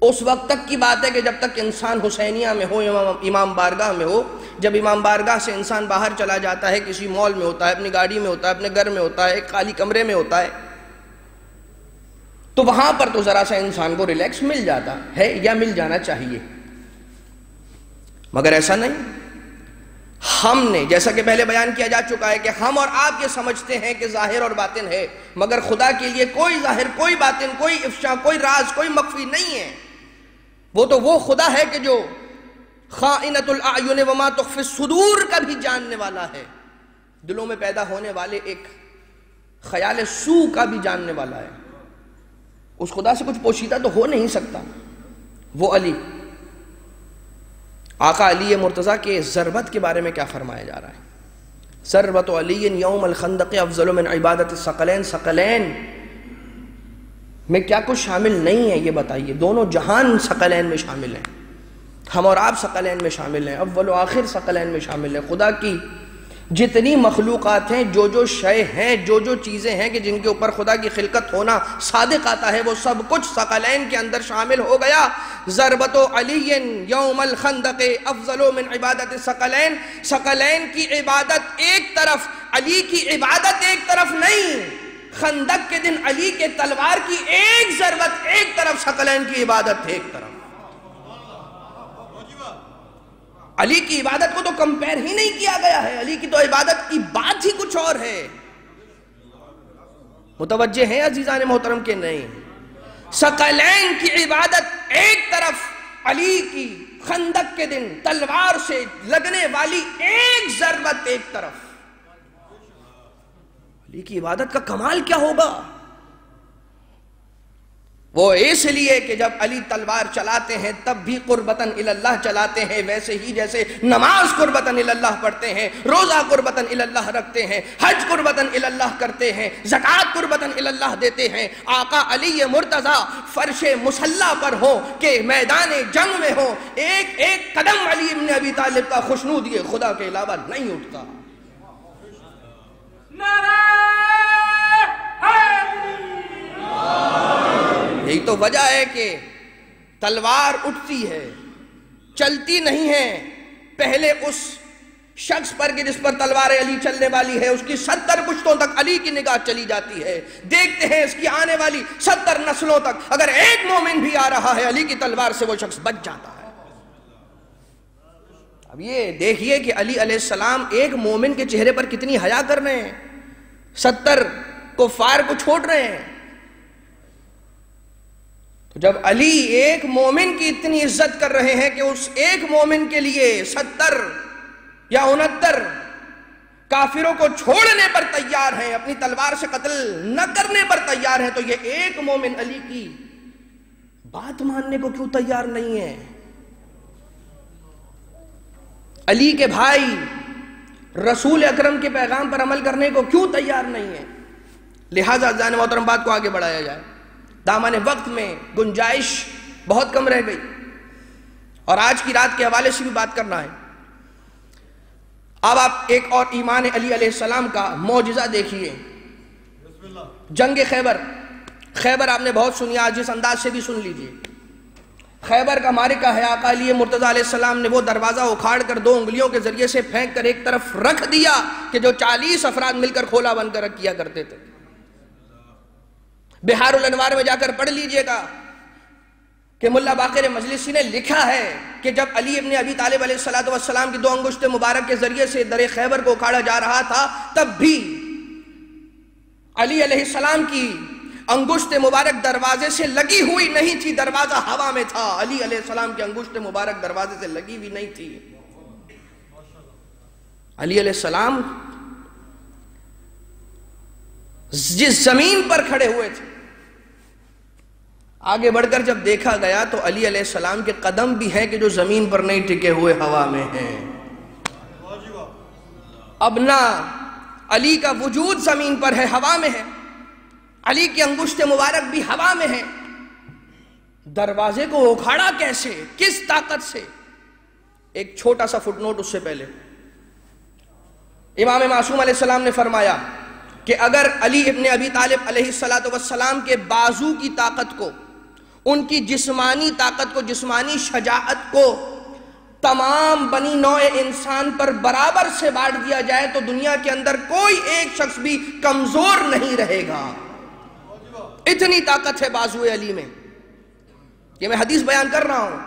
اس وقت تک کی بات ہے کہ جب تک انسان حسینیہ میں ہو، امام بارگاہ میں ہو۔ جب امام بارگاہ سے انسان باہر چلا جاتا ہے، کسی مال میں ہوتا ہے، اپنی گاڑی میں ہوتا ہے، اپنے گھر میں ہوتا ہے، ایک خالی کمرے میں ہوتا ہے، تو وہاں پر تو ذرا سا انسان کو ریلیکس مل جاتا ہے یا مل جانا چاہیے، مگر ایسا نہیں۔ ہم نے جیسا کہ پہلے بیان کیا جا چکا ہے کہ ہم اور آپ یہ سمجھتے ہیں کہ ظاہر اور باطن ہے، مگر خدا کے لیے کوئی ظاہر، کوئی باطن، کوئی افشا، کوئی راز، کوئی مخفی نہیں ہے۔ وہ تو وہ خدا ہے کہ جو خائنۃ الاعین وما تخفی الصدور کا بھی جاننے والا ہے، دلوں میں پیدا ہونے والے ایک خیال سو کا بھی جاننے والا ہے۔ اس خدا سے کچھ پوشیدہ تو ہو نہیں سکتا۔ وہ علی، آقا علی مرتضیٰ کے ضربت کے بارے میں کیا فرمایا جا رہا ہے؟ ضربت علی یوم الخندق افضل من عبادت الثقلین۔ ثقلین میں کیا کچھ شامل نہیں ہے یہ بتائیے؟ دونوں جہان ثقلین میں شامل ہیں، ہم اور آپ ثقلین میں شامل ہیں، اول و آخر ثقلین میں شامل ہیں۔ خدا کی جتنی مخلوقات ہیں، جو شے ہیں، جو چیزیں ہیں کہ جن کے اوپر خدا کی خلقت ہونا صادق آتا ہے، وہ سب کچھ ثقلین کے اندر شامل ہو گیا۔ ضربت علی یوم الخندق افضل من عبادت ثقلین، ثقلین کی عبادت ایک طرف، علی کی عبادت ایک طرف نہیں۔ خندق کے دن علی کے تلوار کی ایک ضربت ایک طرف، ثقلین کی عبادت ایک طرف۔ علی کی عبادت کو تو کمپیر ہی نہیں کیا گیا ہے، علی کی تو عبادت کی بات ہی کچھ اور ہے۔ متوجہ ہیں عزیزان محترم کے نہیں؟ ثقلین کی عبادت ایک طرف، علی کی خندق کے دن تلوار سے لگنے والی ایک ضربت ایک طرف۔ علی کی عبادت کا کمال کیا ہوگا؟ وہ اس لیے کہ جب علی تلوار چلاتے ہیں تب بھی قربتاً اللہ چلاتے ہیں، ویسے ہی جیسے نماز قربتاً اللہ پڑھتے ہیں، روزہ قربتاً اللہ رکھتے ہیں، حج قربتاً اللہ کرتے ہیں، زکوٰۃ قربتاً اللہ دیتے ہیں۔ آقا علی مرتضیٰ فرش مصلی پر ہو کہ میدان جنگ میں ہو، ایک ایک قدم علی ابن ابی طالب کا خوشنود یہ خدا کے علاوہ نہیں اٹھتا۔ یہی تو وجہ ہے کہ تلوار اٹھتی ہے، چلتی نہیں ہے۔ پہلے اس شخص پر کہ جس پر تلوار علی چلنے والی ہے، اس کی 70 پشتوں تک علی کی نگاہ چلی جاتی ہے۔ دیکھتے ہیں اس کی آنے والی 70 نسلوں تک اگر ایک مومن بھی آ رہا ہے، علی کی تلوار سے وہ شخص بچ جاتا ہے۔ اب یہ دیکھیے کہ علی علیہ السلام ایک مومن کے چہرے پر کتنی حیا کر رہے ہیں، 70 کفار کو چھوڑ رہے ہیں۔ جب علی ایک مومن کی اتنی عزت کر رہے ہیں کہ اس ایک مومن کے لیے 70 یا 69 کافروں کو چھوڑنے پر تیار ہیں، اپنی تلوار سے قتل نہ کرنے پر تیار ہیں، تو یہ ایک مومن علی کی بات ماننے کو کیوں تیار نہیں ہے؟ علی کے بھائی رسول اکرم کے پیغام پر عمل کرنے کو کیوں تیار نہیں ہے؟ لہٰذا جان محترم بات کو آگے بڑھایا جائے۔ دامن وقت میں گنجائش بہت کم رہ گئی اور آج کی رات کے حوالے سے بھی بات کرنا ہے۔ اب آپ ایک اور ایمان علی علیہ السلام کا معجزہ دیکھیے۔ جنگ خیبر آپ نے بہت سنی، آج اس انداز سے بھی سن لیجئے۔ خیبر کا معرکہ ہے، آقا علی مرتضیٰ علیہ السلام نے وہ دروازہ اکھاڑ کر 2 انگلیوں کے ذریعے سے پھینک کر ایک طرف رکھ دیا کہ جو 40 افراد مل کر کھولا بن کر کیا کرتے تھے۔ بہار الانوار میں جا کر پڑھ لیجئے گا کہ ملا باقر مجلسی نے لکھا ہے کہ جب علی ابن ابی طالب علیہ السلام کی 2 انگشت مبارک کے ذریعے سے در خیبر کو اکھاڑا جا رہا تھا، تب بھی علی علیہ السلام کی انگشت مبارک دروازے سے لگی ہوئی نہیں تھی، دروازہ ہوا میں تھا۔ علی علیہ السلام کی انگشت مبارک دروازے سے لگی ہوئی نہیں تھی۔ علی علیہ السلام جس زمین پر کھڑے ہوئے تھے، آگے بڑھ کر جب دیکھا گیا تو علی علیہ السلام کے قدم بھی ہیں کہ جو زمین پر نہیں ٹکے ہوئے، ہوا میں ہیں۔ اب نہ علی کا وجود زمین پر ہے، ہوا میں ہے، علی کی انگشت مبارک بھی ہوا میں ہے۔ دروازے کو اکھاڑا کیسے، کس طاقت سے؟ ایک چھوٹا سا فٹ نوٹ اس سے پہلے امام معصوم علیہ السلام نے فرمایا کہ اگر علی ابن ابی طالب علیہ السلام کے بازو کی طاقت کو، ان کی جسمانی طاقت کو، جسمانی شجاعت کو تمام بنی نوع انسان پر برابر سے بانٹ دیا جائے تو دنیا کے اندر کوئی ایک شخص بھی کمزور نہیں رہے گا۔ اتنی طاقت ہے بازو علی میں۔ یہ میں حدیث بیان کر رہا ہوں،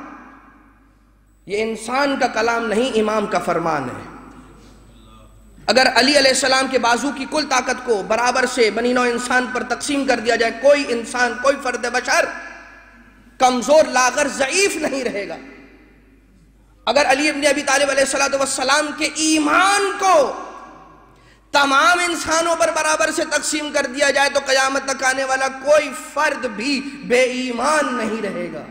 یہ انسان کا کلام نہیں، امام کا فرمان ہے۔ اگر علی علیہ السلام کے بازو کی کل طاقت کو برابر سے بنی نوع انسان پر تقسیم کر دیا جائے، کوئی انسان، کوئی فرد بشر کمزور، لاغر، ضعیف نہیں رہے گا۔ اگر علی ابن ابی طالب علیہ السلام کے ایمان کو تمام انسانوں پر برابر سے تقسیم کر دیا جائے تو قیامت تک آنے والا کوئی فرد بھی بے ایمان نہیں رہے گا۔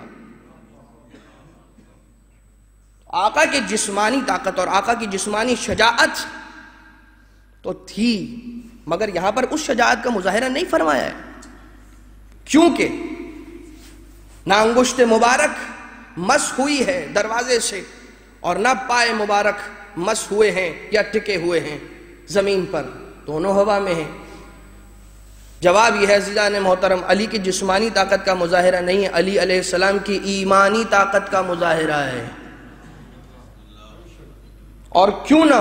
آقا کی جسمانی طاقت اور آقا کی جسمانی شجاعت تو تھی، مگر یہاں پر اس شجاعت کا مظاہرہ نہیں فرمایا ہے، کیونکہ نہ انگشت مبارک مس ہوئی ہے دروازے سے اور نہ پائے مبارک مس ہوئے ہیں یا ٹکے ہوئے ہیں۔ زمین پر؟ دونوں ہوا میں ہیں۔ جواب یہ ہے عزیزان محترم، علی کی جسمانی طاقت کا مظاہرہ نہیں ہے، علی علیہ السلام کی ایمانی طاقت کا مظاہرہ ہے۔ اور کیوں نہ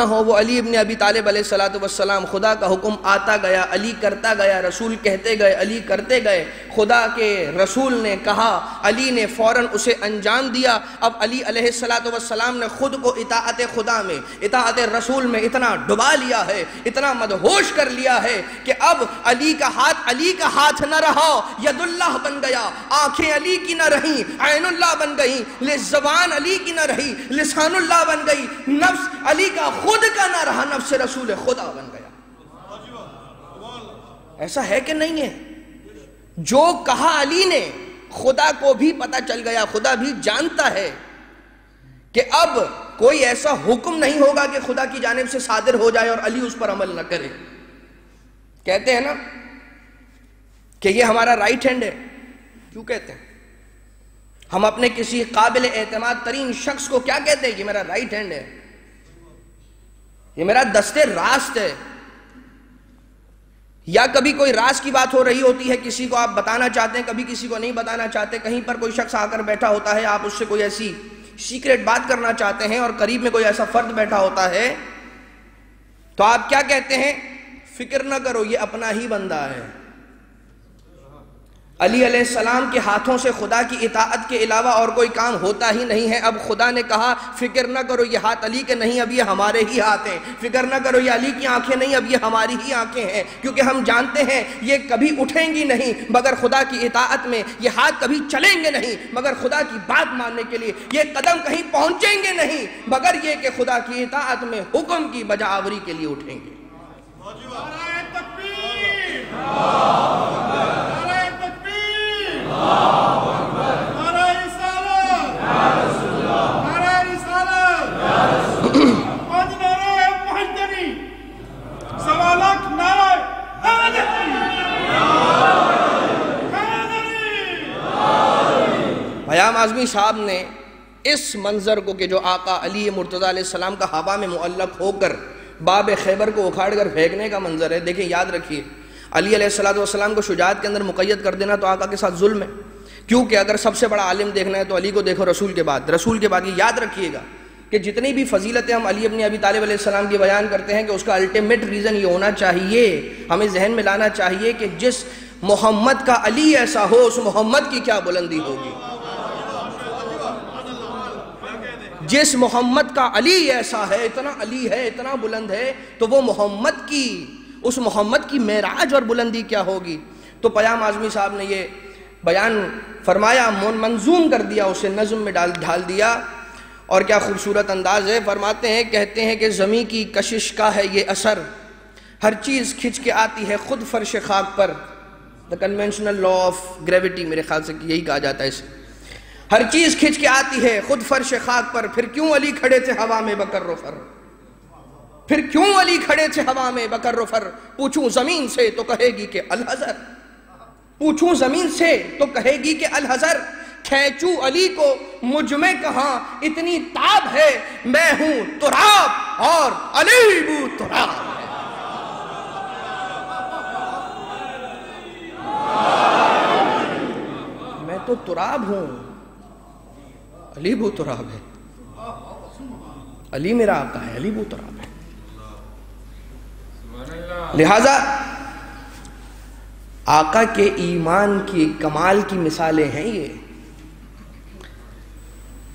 ہو وہ علی ابن ابی طالب علیہ السلام، خدا کا حکم آتا گیا، علی کرتا گیا، رسول کہتے گئے، علی کرتے گئے، خدا کے رسول نے کہا، علی نے فوراً اسے انجام دیا۔ اب علی علیہ السلام نے خود کو اطاعت خدا میں، اطاعت رسول میں اتنا ڈبا لیا ہے، اتنا مدہوش کر لیا ہے کہ اب علی کا ہاتھ نہ رہا، ید اللہ بن گیا، آنکھیں علی کی نہ رہیں، عین اللہ بن گئی، زبان علی کی نہ رہی، لسان اللہ بن گئی، نفس علی کا خود کا نہ رہا، نفس رسول خدا بن گیا۔ ایسا ہے کہ نہیں ہے؟ جو کہا علی نے، خدا کو بھی پتہ چل گیا، خدا بھی جانتا ہے کہ اب کوئی ایسا حکم نہیں ہوگا کہ خدا کی جانب سے صادر ہو جائے اور علی اس پر عمل نہ کرے۔ کہتے ہیں نا کہ یہ ہمارا رائٹ ہینڈ ہے۔ کیوں کہتے ہیں؟ ہم اپنے کسی قابل اعتماد ترین شخص کو کیا کہتے ہیں؟ یہ میرا رائٹ ہینڈ ہے، یہ میرا دستے راست ہے۔ یا کبھی کوئی راز کی بات ہو رہی ہوتی ہے، کسی کو آپ بتانا چاہتے ہیں، کبھی کسی کو نہیں بتانا چاہتے، کہیں پر کوئی شخص آ کر بیٹھا ہوتا ہے، آپ اس سے کوئی ایسی سیکریٹ بات کرنا چاہتے ہیں اور قریب میں کوئی ایسا فرد بیٹھا ہوتا ہے، تو آپ کیا کہتے ہیں؟ فکر نہ کرو، یہ اپنا ہی بندہ ہے۔ علی علیہ السلام کے ہاتھوں سے خدا کی اطاعت کے علاوہ اور کوئی کام ہوتا ہی نہیں ہے۔ اب خدا نے کہا فکر نہ کرو، یہ ہاتھ علی کے نہیں، اب یہ ہمارے ہی ہاتھ ہیں۔ فکر نہ کرو، یہ علی کی آنکھیں نہیں، اب یہ ہماری ہی آنکھیں ہیں، کیونکہ ہم جانتے ہیں یہ کبھی اٹھیں گی نہیں مگر خدا کی اطاعت میں، یہ ہاتھ کبھی چلیں گے نہیں مگر خدا کی بات ماننے کے لیے، یہ قدم کہیں پہنچیں گے نہیں مگر یہ کہ خدا کی اطاعت میں حکم کی بجاوری کے لیے اٹھیں گے۔ پیام اعظمی صاحب نے اس منظر کو کہ جو آقا علی مرتضیٰ علیہ السلام کا ہوا میں معلق ہو کر باب خیبر کو اکھاڑ کر پھینکنے کا منظر ہے، دیکھیں یاد رکھیے، علی علیہ السلام کو شجاعت کے اندر مقید کر دینا تو آقا کے ساتھ ظلم ہے، کیونکہ اگر سب سے بڑا عالم دیکھنا ہے تو علی کو دیکھو رسول کے بعد یہ یاد رکھیے گا کہ جتنی بھی فضیلتیں ہم علی ابن ابی طالب علیہ السلام کی بیان کرتے ہیں کہ اس کا الٹیمیٹ ریزن یہ ہونا چاہیے، ہمیں ذہن میں لانا چاہیے کہ جس محمد کا علی ایسا ہو اس محمد کی کیا بلندی ہوگی، جس محمد کا علی ایسا ہے، اتنا علی ہے، اتنا بلند ہے، تو وہ محمد کی، اس محمد کی معراج اور بلندی کیا ہوگی۔ تو پیام اعظمی صاحب نے یہ بیان فرمایا، منظوم کر دیا، اسے نظم میں ڈھال دیا، اور کیا خوبصورت انداز ہے۔ فرماتے ہیں، کہتے ہیں کہ زمیں کی کشش کا ہے یہ اثر، ہر چیز کھنچ کے آتی ہے خود فرش خاک پر، دا کنونشنل لا آف گریویٹی میرے خیال سے یہی کہا جاتا ہے اسے، ہر چیز کھنچ کے آتی ہے خود فرش خاک پر، پھر کیوں علی کھڑے تھے ہوا میں بکر و فر، پھر کیوں علی کھڑے تھے ہوا میں بکر و فر، پوچھوں زمین سے تو کہے گی کہ الحضر، پوچھوں زمین سے تو کہے گی کہ الحضر، کھینچوں علی کو مجھ میں کہاں اتنی تاب ہے، میں ہوں تراب اور علی بو تراب ہے۔ میں تو تراب ہوں، علی بو تراب ہے، علی میرا آقا ہے، علی بو تراب ہے۔ لہذا آقا کے ایمان کی کمال کی مثالیں ہیں یہ،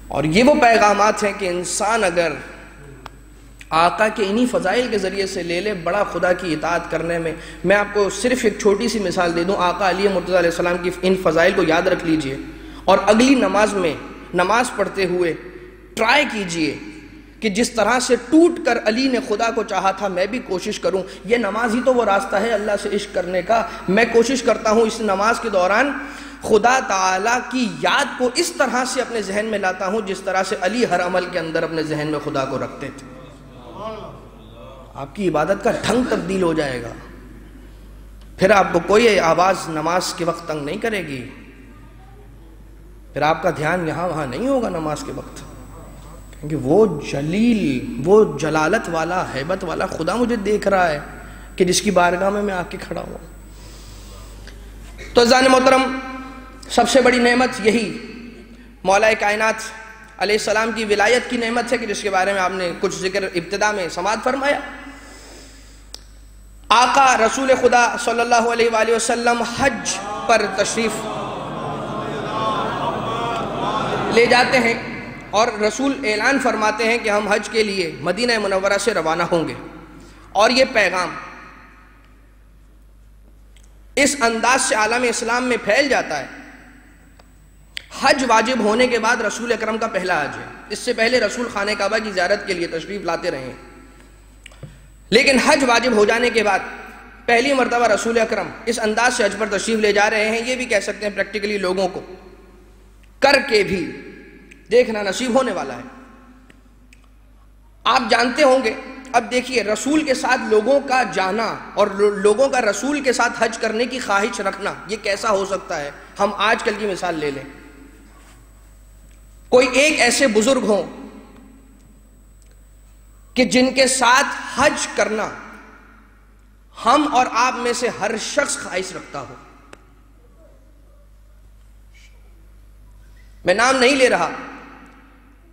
اور یہ وہ پیغامات ہیں کہ انسان اگر آقا کے انہی فضائل کے ذریعے سے لے لے بڑا خدا کی اطاعت کرنے میں۔ میں آپ کو صرف ایک چھوٹی سی مثال دے دوں، آقا علی مرتضیٰ علیہ السلام کی ان فضائل کو یاد رکھ لیجئے، اور اگلی نماز میں نماز پڑھتے ہوئے ٹرائی کیجئے کہ جس طرح سے ٹوٹ کر علی نے خدا کو چاہا تھا میں بھی کوشش کروں۔ یہ نماز ہی تو وہ راستہ ہے اللہ سے عشق کرنے کا۔ میں کوشش کرتا ہوں اس نماز کے دوران خدا تعالیٰ کی یاد کو اس طرح سے اپنے ذہن میں لاتا ہوں جس طرح سے علی ہر عمل کے اندر اپنے ذہن میں خدا کو رکھتے تھے۔ آپ کی عبادت کا ڈھنگ تبدیل ہو جائے گا، پھر آپ کو کوئی آواز نماز کے وقت تنگ نہیں کرے گی، پھر آپ کا دھیان یہاں وہاں نہیں ہوگا نماز کے وقت، کہ وہ جلیل، وہ جلالت والا، ہیبت والا خدا مجھے دیکھ رہا ہے کہ جس کی بارگاہ میں آ کے کھڑا ہوں۔ تو عزیزان محترم، سب سے بڑی نعمت یہی مولا کائنات علیہ السلام کی ولایت کی نعمت ہے کہ جس کے بارے میں آپ نے کچھ ذکر ابتدا میں سماعت فرمایا۔ آقا رسول خدا صلی اللہ علیہ وآلہ وسلم حج پر تشریف لے جاتے ہیں اور رسول اعلان فرماتے ہیں کہ ہم حج کے لیے مدینہ منورہ سے روانہ ہوں گے، اور یہ پیغام اس انداز سے عالم اسلام میں پھیل جاتا ہے۔ حج واجب ہونے کے بعد رسول اکرم کا پہلا حج ہے۔ اس سے پہلے رسول خانہ کعبہ کی زیارت کے لیے تشریف لاتے رہے ہیں، لیکن حج واجب ہو جانے کے بعد پہلی مرتبہ رسول اکرم اس انداز سے حج پر تشریف لے جا رہے ہیں۔ یہ بھی کہہ سکتے ہیں پریکٹیکلی لوگوں کو کر کے بھی دیکھنا نصیب ہونے والا ہے۔ آپ جانتے ہوں گے، اب دیکھیے رسول کے ساتھ لوگوں کا جانا اور لوگوں کا رسول کے ساتھ حج کرنے کی خواہش رکھنا یہ کیسا ہو سکتا ہے۔ ہم آج کل کی مثال لے لیں، کوئی ایک ایسے بزرگ ہوں کہ جن کے ساتھ حج کرنا ہم اور آپ میں سے ہر شخص خواہش رکھتا ہو۔ میں نام نہیں لے رہا،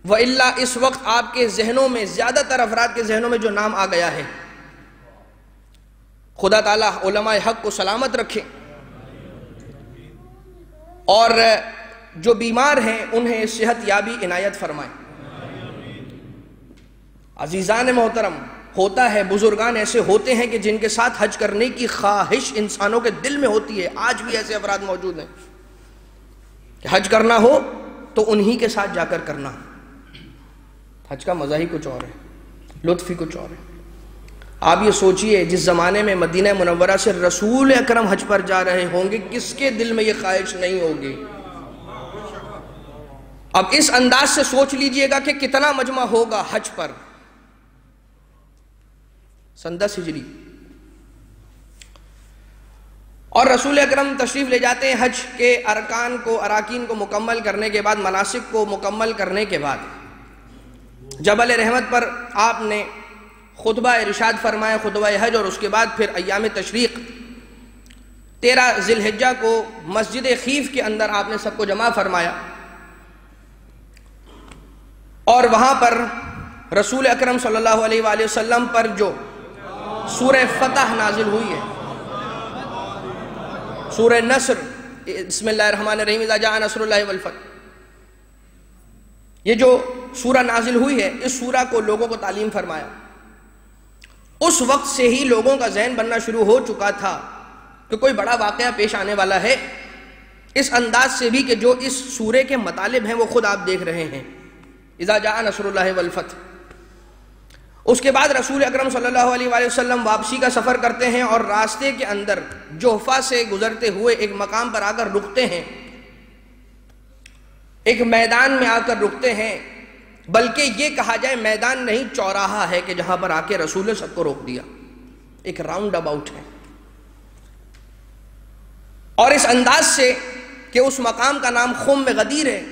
وَإِلَّا اس وقت آپ کے ذہنوں میں، زیادہ تر افراد کے ذہنوں میں جو نام آ گیا ہے، خدا تعالیٰ علماء حق کو سلامت رکھے، اور جو بیمار ہیں انہیں صحت یابی عنایت فرمائے۔ عزیزان محترم، ہوتا ہے بزرگان ایسے ہوتے ہیں کہ جن کے ساتھ حج کرنے کی خواہش انسانوں کے دل میں ہوتی ہے۔ آج بھی ایسے افراد موجود ہیں کہ حج کرنا ہو تو انہی کے ساتھ جا کر کرنا۔ حج کا مزہ ہی کچھ اور ہے، لطف ہی کچھ اور ہے۔ آپ یہ سوچئے جس زمانے میں مدینہ منورہ سے رسول اکرم حج پر جا رہے ہوں گے، کس کے دل میں یہ خواہش نہیں ہوگی؟ اب اس انداز سے سوچ لیجئے گا کہ کتنا مجمع ہوگا حج پر۔ سن 10 ہجری، اور رسول اکرم تشریف لے جاتے ہیں حج کے ارکان کو، اراکین کو مکمل کرنے کے بعد، مناسک کو مکمل کرنے کے بعد جبل رحمت پر آپ نے خطبہ ارشاد فرمایا، خطبہ حج، اور اس کے بعد پھر ایام تشریق 13 ذی الحجہ کو مسجد خیف کے اندر آپ نے سب کو جمع فرمایا، اور وہاں پر رسول اکرم صلی اللہ علیہ وآلہ وسلم پر جو سورہ فتح نازل ہوئی ہے، سورہ نصر، بسم اللہ الرحمن الرحیم، اذا جاء نصر اللہ والفتح، یہ جو سورہ نازل ہوئی ہے، اس سورہ کو لوگوں کو تعلیم فرمایا۔ اس وقت سے ہی لوگوں کا ذہن بننا شروع ہو چکا تھا کہ کوئی بڑا واقعہ پیش آنے والا ہے، اس انداز سے بھی کہ جو اس سورے کے مطالب ہیں وہ خود آپ دیکھ رہے ہیں، اذا جاء نصر اللہ والفتح۔ اس کے بعد رسول اکرم صلی اللہ علیہ وآلہ وسلم واپسی کا سفر کرتے ہیں، اور راستے کے اندر جوحفہ سے گزرتے ہوئے ایک مقام پر آ کر رکتے ہیں، ایک میدان میں آ کر رکتے ہیں، بلکہ یہ کہا جائے میدان نہیں، چوراہا ہے کہ جہاں پر آ کے رسول نے سب کو روک دیا، ایک راؤنڈ اباؤٹ ہے۔ اور اس انداز سے کہ اس مقام کا نام خم غدیر ہے،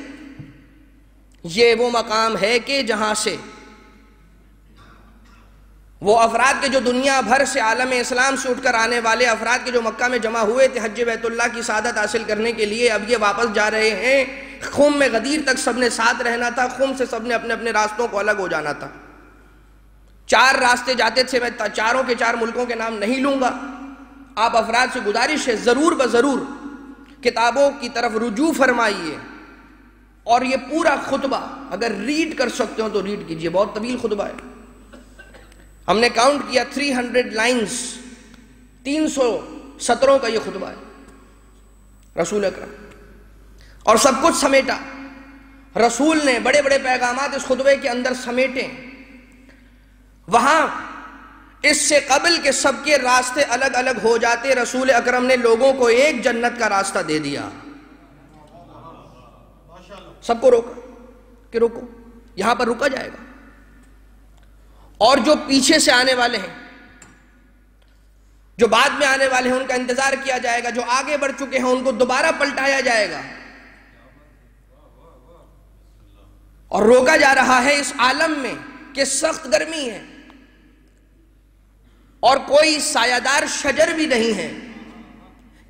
یہ وہ مقام ہے کہ جہاں سے وہ افراد کے جو دنیا بھر سے، عالم اسلام سے اٹھ کر آنے والے افراد کے جو مکہ میں جمع ہوئے تھے حج بیت اللہ کی سعادت حاصل کرنے کے لیے، اب یہ واپس جا رہے ہیں۔ خم غدیر تک سب نے ساتھ رہنا تھا، خم سے سب نے اپنے اپنے راستوں کو الگ ہو جانا تھا۔ 4 راستے جاتے تھے، میں چاروں کے 4 ملکوں کے نام نہیں لوں گا۔ آپ افراد سے گزارش ہے ضرور بضرور کتابوں کی طرف رجوع فرمائیے، اور یہ پورا خطبہ اگر ریڈ کر سکتے ہو تو ریڈ کیجئے، بہت طویل خطبہ ہے۔ ہم نے کاؤنٹ کیا 300 لائنز، 300 سطروں کا یہ خطبہ ہے رسول اکرم، اور سب کچھ سمیٹا رسول نے، بڑے بڑے پیغامات اس خطبے کے اندر سمیٹے۔ وہاں اس سے قبل کہ سب کے راستے الگ الگ ہو جاتے، رسول اکرم نے لوگوں کو ایک جنت کا راستہ دے دیا، سب کو روکا کہ روکو، یہاں پر رکا جائے گا، اور جو پیچھے سے آنے والے ہیں، جو بعد میں آنے والے ہیں، ان کا انتظار کیا جائے گا، جو آگے بڑھ چکے ہیں ان کو دوبارہ پلٹایا جائے گا، اور روکا جا رہا ہے اس عالم میں کہ سخت گرمی ہے اور کوئی سایہ دار شجر بھی نہیں ہے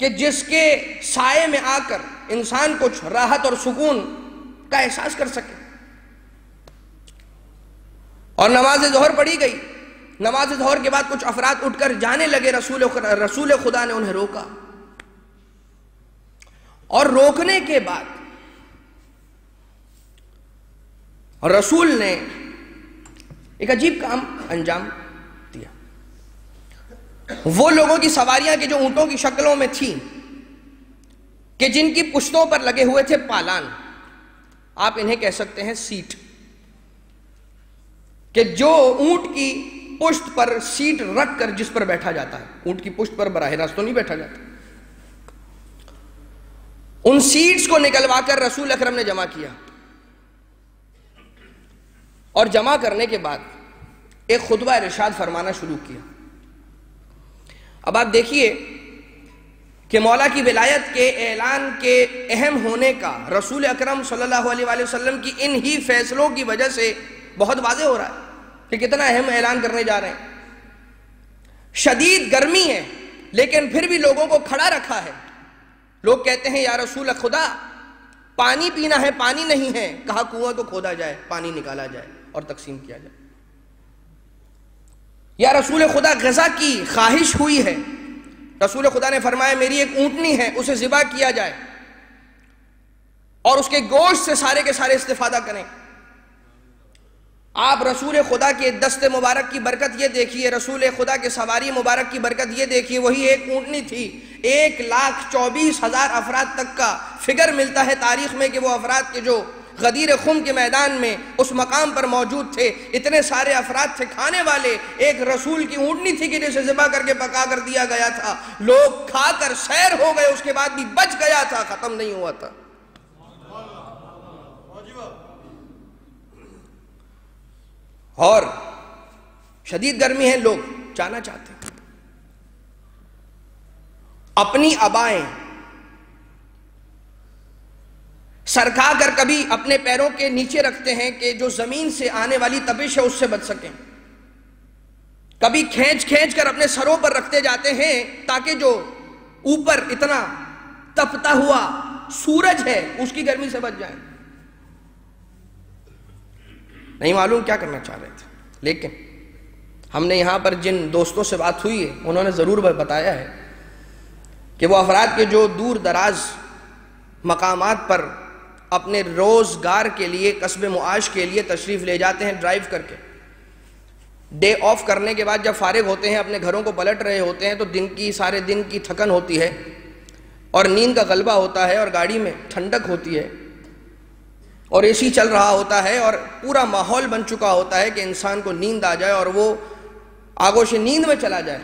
کہ جس کے سائے میں آ کر انسان کچھ راحت اور سکون کا احساس کر سکے. اور نماز ظہر پڑھی گئی. نماز ظہر کے بعد کچھ افراد اٹھ کر جانے لگے. رسول خدا نے انہیں روکا، اور روکنے کے بعد رسول نے ایک عجیب کام انجام دیا. وہ لوگوں کی سواریاں کہ جو اونٹوں کی شکلوں میں تھیں، کہ جن کی پشتوں پر لگے ہوئے تھے پالان، آپ انہیں کہہ سکتے ہیں سیٹ، کہ جو اونٹ کی پشت پر سیٹ رکھ کر جس پر بیٹھا جاتا ہے، اونٹ کی پشت پر براہ راست تو نہیں بیٹھا جاتا. ان سیٹس کو نکلوا کر رسول اکرم نے جمع کیا، اور جمع کرنے کے بعد ایک خطبہ ارشاد فرمانا شروع کیا. اب آپ دیکھیے کہ مولا کی ولایت کے اعلان کے اہم ہونے کا رسول اکرم صلی اللہ علیہ وآلہ وسلم کی ان ہی فیصلوں کی وجہ سے بہت واضح ہو رہا ہے کہ کتنا اہم اعلان کرنے جا رہے ہیں. شدید گرمی ہے لیکن پھر بھی لوگوں کو کھڑا رکھا ہے. لوگ کہتے ہیں یا رسول خدا پانی پینا ہے، پانی نہیں ہے. کہا کنواں کو کھودا جائے، پانی نکالا جائے اور تقسیم کیا جائے. یا رسول خدا غذا کی خواہش ہوئی ہے. رسول خدا نے فرمایا میری ایک اونٹنی ہے، اسے ذبح کیا جائے اور اس کے گوشت سے سارے کے سارے استفادہ کریں. آپ رسول خدا کے دست مبارک کی برکت یہ دیکھیے، رسول خدا کے سواری مبارک کی برکت یہ دیکھیے. وہی ایک اونٹنی تھی، 1,24,000 افراد تک کا فگر ملتا ہے تاریخ میں کہ وہ افراد کے جو غدیر خم کے میدان میں اس مقام پر موجود تھے. اتنے سارے افراد تھے کھانے والے. ایک رسول کی اونٹنی تھی کہ جسے ذبح کر کے پکا کر دیا گیا تھا. لوگ کھا کر سیر ہو گئے، اس کے بعد بھی بچ گیا تھا، ختم نہیں ہوا تھا. اور شدید گرمی ہے، لوگ جانا چاہتے ہیں. اپنی ابائیں سرکا کر کبھی اپنے پیروں کے نیچے رکھتے ہیں کہ جو زمین سے آنے والی تپش ہے اس سے بچ سکیں. کبھی کھینچ کھینچ کر اپنے سروں پر رکھتے جاتے ہیں تاکہ جو اوپر اتنا تپتا ہوا سورج ہے اس کی گرمی سے بچ جائیں. نہیں معلوم کیا کرنا چاہ رہے تھے، لیکن ہم نے یہاں پر جن دوستوں سے بات ہوئی ہے انہوں نے ضرور بتایا ہے کہ وہ افراد کے جو دور دراز مقامات پر اپنے روزگار کے لیے، کسب معاش کے لیے تشریف لے جاتے ہیں ڈرائیو کر کے، ڈے آف کرنے کے بعد جب فارغ ہوتے ہیں اپنے گھروں کو پلٹ رہے ہوتے ہیں تو سارے دن کی تھکن ہوتی ہے اور نیند کا غلبہ ہوتا ہے اور گاڑی میں ٹھنڈک ہوتی ہے اور اے سی چل رہا ہوتا ہے اور پورا ماحول بن چکا ہوتا ہے کہ انسان کو نیند آ جائے اور وہ آغوش نیند میں چلا جائے.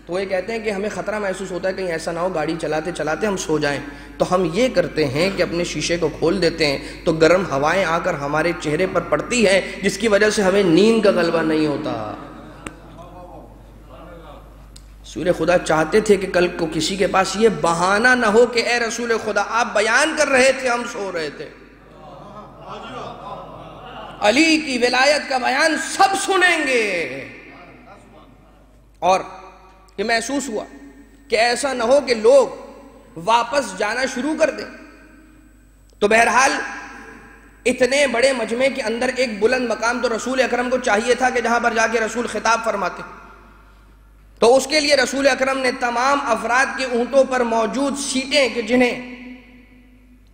تو وہ یہ کہتے ہیں کہ ہمیں خطرہ محسوس ہوتا ہے کہیں ایسا نہ ہو گاڑی چلاتے چلاتے ہم سو جائیں. تو ہم یہ کرتے ہیں کہ اپنے شیشے کو کھول دیتے ہیں تو گرم ہوائیں آ کر ہمارے چہرے پر پڑتی ہیں جس کی وجہ سے ہمیں نیند کا غلبہ نہیں ہوتا. رسول خدا چاہتے تھے کہ کل کو کسی کے پاس یہ بہانہ نہ ہو کہ اے رسول خدا آپ بیان کر رہے تھے ہم سو رہے تھے. علی کی ولایت کا بیان سب سنیں گے. اور یہ محسوس ہوا کہ ایسا نہ ہو کہ لوگ واپس جانا شروع کر دیں. تو بہرحال اتنے بڑے مجمع کے اندر ایک بلند مقام تو رسول اکرم کو چاہیے تھا کہ جہاں پر جا کے رسول خطاب فرماتے. تو اس کے لیے رسول اکرم نے تمام افراد کے اونٹوں پر موجود سیٹیں کہ جنہیں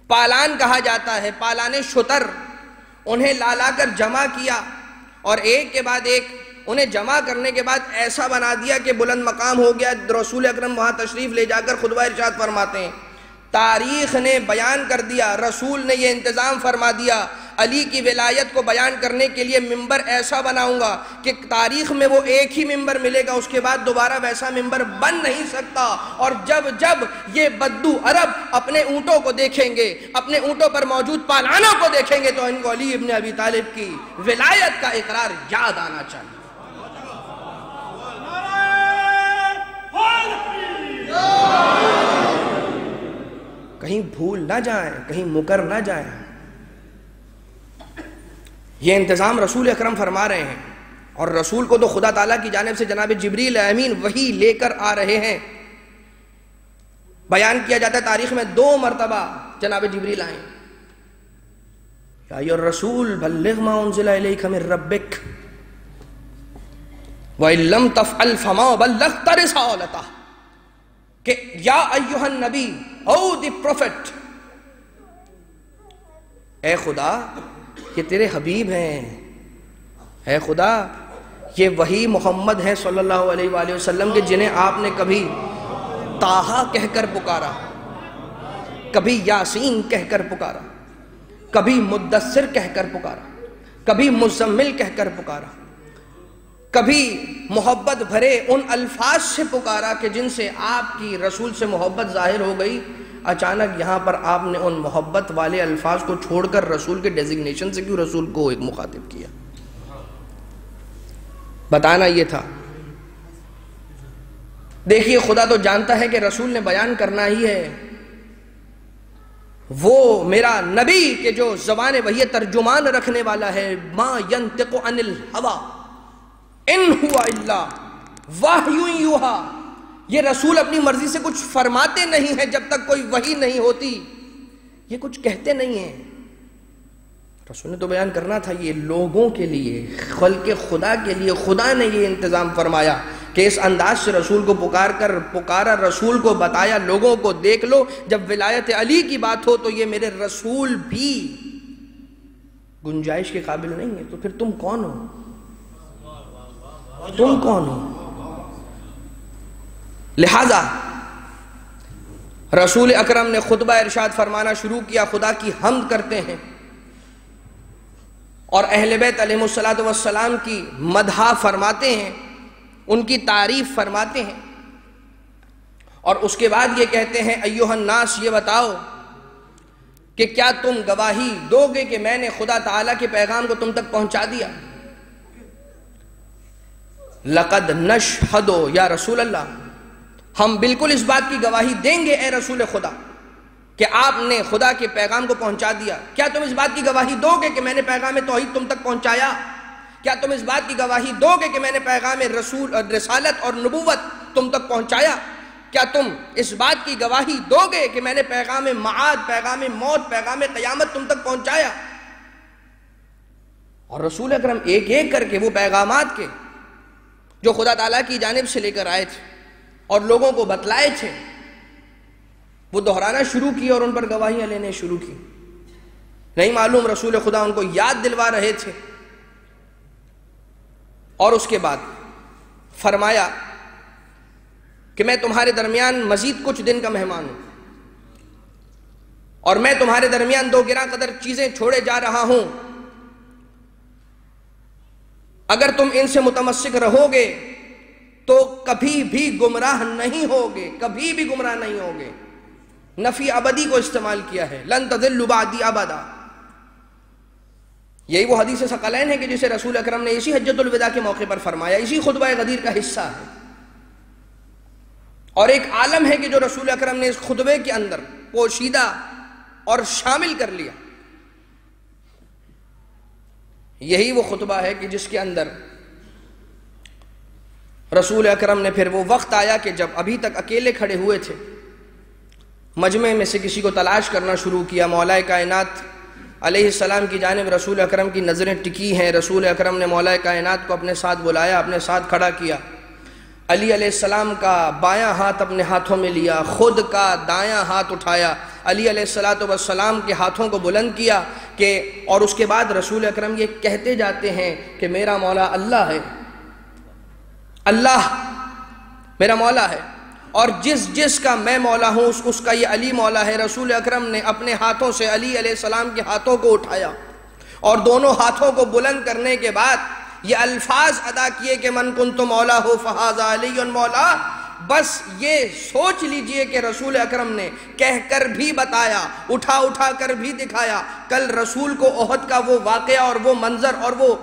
پالان کہا جاتا ہے، پالان شتر، انہیں لا کر جمع کیا اور ایک کے بعد ایک انہیں جمع کرنے کے بعد ایسا بنا دیا کہ بلند مقام ہو گیا. رسول اکرم وہاں تشریف لے جا کر خطبہ ارشاد فرماتے ہیں. تاریخ نے بیان کر دیا، رسول نے یہ انتظام فرما دیا، علی کی ولایت کو بیان کرنے کے لیے ممبر ایسا بناؤں گا کہ تاریخ میں وہ ایک ہی ممبر ملے گا، اس کے بعد دوبارہ ویسا ممبر بن نہیں سکتا. اور جب جب یہ بدو عرب اپنے اونٹوں کو دیکھیں گے، اپنے اونٹوں پر موجود پالانوں کو دیکھیں گے تو ان کو علی ابن ابی طالب کی ولایت کا اقرار یاد آنا چاہیے. کہیں بھول نہ جائیں، کہیں مکر نہ جائیں. یہ انتظام رسول اکرم فرما رہے ہیں، اور رسول کو تو خدا تعالیٰ کی جانب سے جناب جبریل امین وحی لے کر آ رہے ہیں۔ بیان کیا جاتا ہے تاریخ میں 2 مرتبہ جناب جبریل آئیں، یا ایھا الرسول بلغ ما انزل الیک من ربک وَإِن لَّمْ تَفْعَلْ فَمَا بَلَّغْتَ رِسَالَتَهُ، کہ یا ایھا النبی، او دی پروفٹ، اے خدا یہ تیرے حبیب ہیں، اے خدا یہ وہی محمد ہیں صلی اللہ علیہ وآلہ وسلم کے جنہیں آپ نے کبھی طٰہٰ کہہ کر پکارا، کبھی یاسین کہہ کر پکارا، کبھی مدثر کہہ کر پکارا، کبھی مزمل کہہ کر پکارا، کبھی محبت بھرے ان الفاظ سے پکارا کہ جن سے آپ کی رسول سے محبت ظاہر ہو گئی۔ اچانک یہاں پر آپ نے ان محبت والے الفاظ کو چھوڑ کر رسول کے ڈیزگنیشن سے کیوں رسول کو ایک مخاطب کیا؟ بتانا یہ تھا۔ دیکھیے خدا تو جانتا ہے کہ رسول نے بیان کرنا ہی ہے، وہ میرا نبی کہ جو زبان وحی ترجمان رکھنے والا ہے، ما ینطق عن الہویٰ ان ہوا الا وحی یوحیٰ، یہ رسول اپنی مرضی سے کچھ فرماتے نہیں ہیں جب تک کوئی وحی نہیں ہوتی، یہ کچھ کہتے نہیں ہیں۔ رسول نے تو بیان کرنا تھا، یہ لوگوں کے لیے، خلق خدا کے لیے خدا نے یہ انتظام فرمایا کہ اس انداز سے رسول کو پکارا، رسول کو بتایا لوگوں کو دیکھ لو، جب ولایت علی کی بات ہو تو یہ میرے رسول بھی گنجائش کے قابل نہیں ہے، تو پھر تم کون ہو؟ تم کون ہو؟ لہذا رسول اکرم نے خطبہ ارشاد فرمانا شروع کیا، خدا کی حمد کرتے ہیں اور اہل بیت علیہ السلام کی مدح فرماتے ہیں، ان کی تعریف فرماتے ہیں، اور اس کے بعد یہ کہتے ہیں ایھا الناس، یہ بتاؤ کہ کیا تم گواہی دو گے کہ میں نے خدا تعالیٰ کے پیغام کو تم تک پہنچا دیا؟ لقد نشہد یا رسول اللہ، ہم بالکل اس بات کی گواہی دیں گے اے رسول خدا کہ آپ نے خدا کے پیغام کو پہنچا دیا۔ کیا تم اس بات کی گواہی دو گے کہ میں نے پیغام توحید تم تک پہنچایا؟ کیا تم اس بات کی گواہی دو گے کہ میں نے پیغام رسالت اور نبوت تم تک پہنچایا؟ کیا تم اس بات کی گواہی دو گے کہ میں نے پیغام معاد، پیغام موت، پیغام قیامت تم تک پہنچایا؟ اور رسول اکرم ایک ایک کر کے وہ پیغامات کے جو خدا تعالیٰ کی جانب سے لے کر آئے تھے اور لوگوں کو بتلائے تھے، وہ دہرانا شروع کی اور ان پر گواہیاں لینے شروع کی۔ نہیں معلوم رسول خدا ان کو یاد دلوا رہے تھے، اور اس کے بعد فرمایا کہ میں تمہارے درمیان مزید کچھ دن کا مہمان ہوں، اور میں تمہارے درمیان 2 گراں قدر چیزیں چھوڑے جا رہا ہوں، اگر تم ان سے متمسک رہو گے تو کبھی بھی گمراہ نہیں ہوگے، کبھی بھی گمراہ نہیں ہوگے۔ نفی ابدی کو استعمال کیا ہے، لن تضلوا بعدی ابدا۔ یہی وہ حدیث ثقلین ہے کہ جسے رسول اکرم نے اسی حجۃ الوداع کے موقع پر فرمایا، اسی خطبہ غدیر کا حصہ ہے، اور ایک عالم ہے کہ جو رسول اکرم نے اس خطبے کے اندر پوشیدہ اور شامل کر لیا۔ یہی وہ خطبہ ہے کہ جس کے اندر رسول اکرم نے پھر وہ وقت آیا کہ جب ابھی تک اکیلے کھڑے ہوئے تھے، مجمع میں سے کسی کو تلاش کرنا شروع کیا۔ مولا کائنات علیہ السلام کی جانب رسول اکرم کی نظریں ٹکی ہیں، رسول اکرم نے مولا کائنات کو اپنے ساتھ بلایا، اپنے ساتھ کھڑا کیا، علی علیہ السلام کا بایاں ہاتھ اپنے ہاتھوں میں لیا، خود کا دایاں ہاتھ اٹھایا، علی علیہ السلام کے ہاتھوں کو بلند کیا کہ، اور اس کے بعد رسول اکرم یہ کہتے جاتے ہیں کہ میرا مولا اللہ ہے، اللہ میرا مولا ہے، اور جس کا میں مولا ہوں اس کا یہ علی مولا ہے۔ رسول اکرم نے اپنے ہاتھوں سے علی علیہ السلام کے ہاتھوں کو اٹھایا، اور دونوں ہاتھوں کو بلند کرنے کے بعد یہ الفاظ ادا کیے کہ من کنت مولا ہو فہذا علی مولا۔ بس یہ سوچ لیجئے کہ رسول اکرم نے کہہ کر بھی بتایا، اٹھا کر بھی دکھایا۔ کل رسول کو احد کا وہ واقعہ اور وہ منظر اور وہ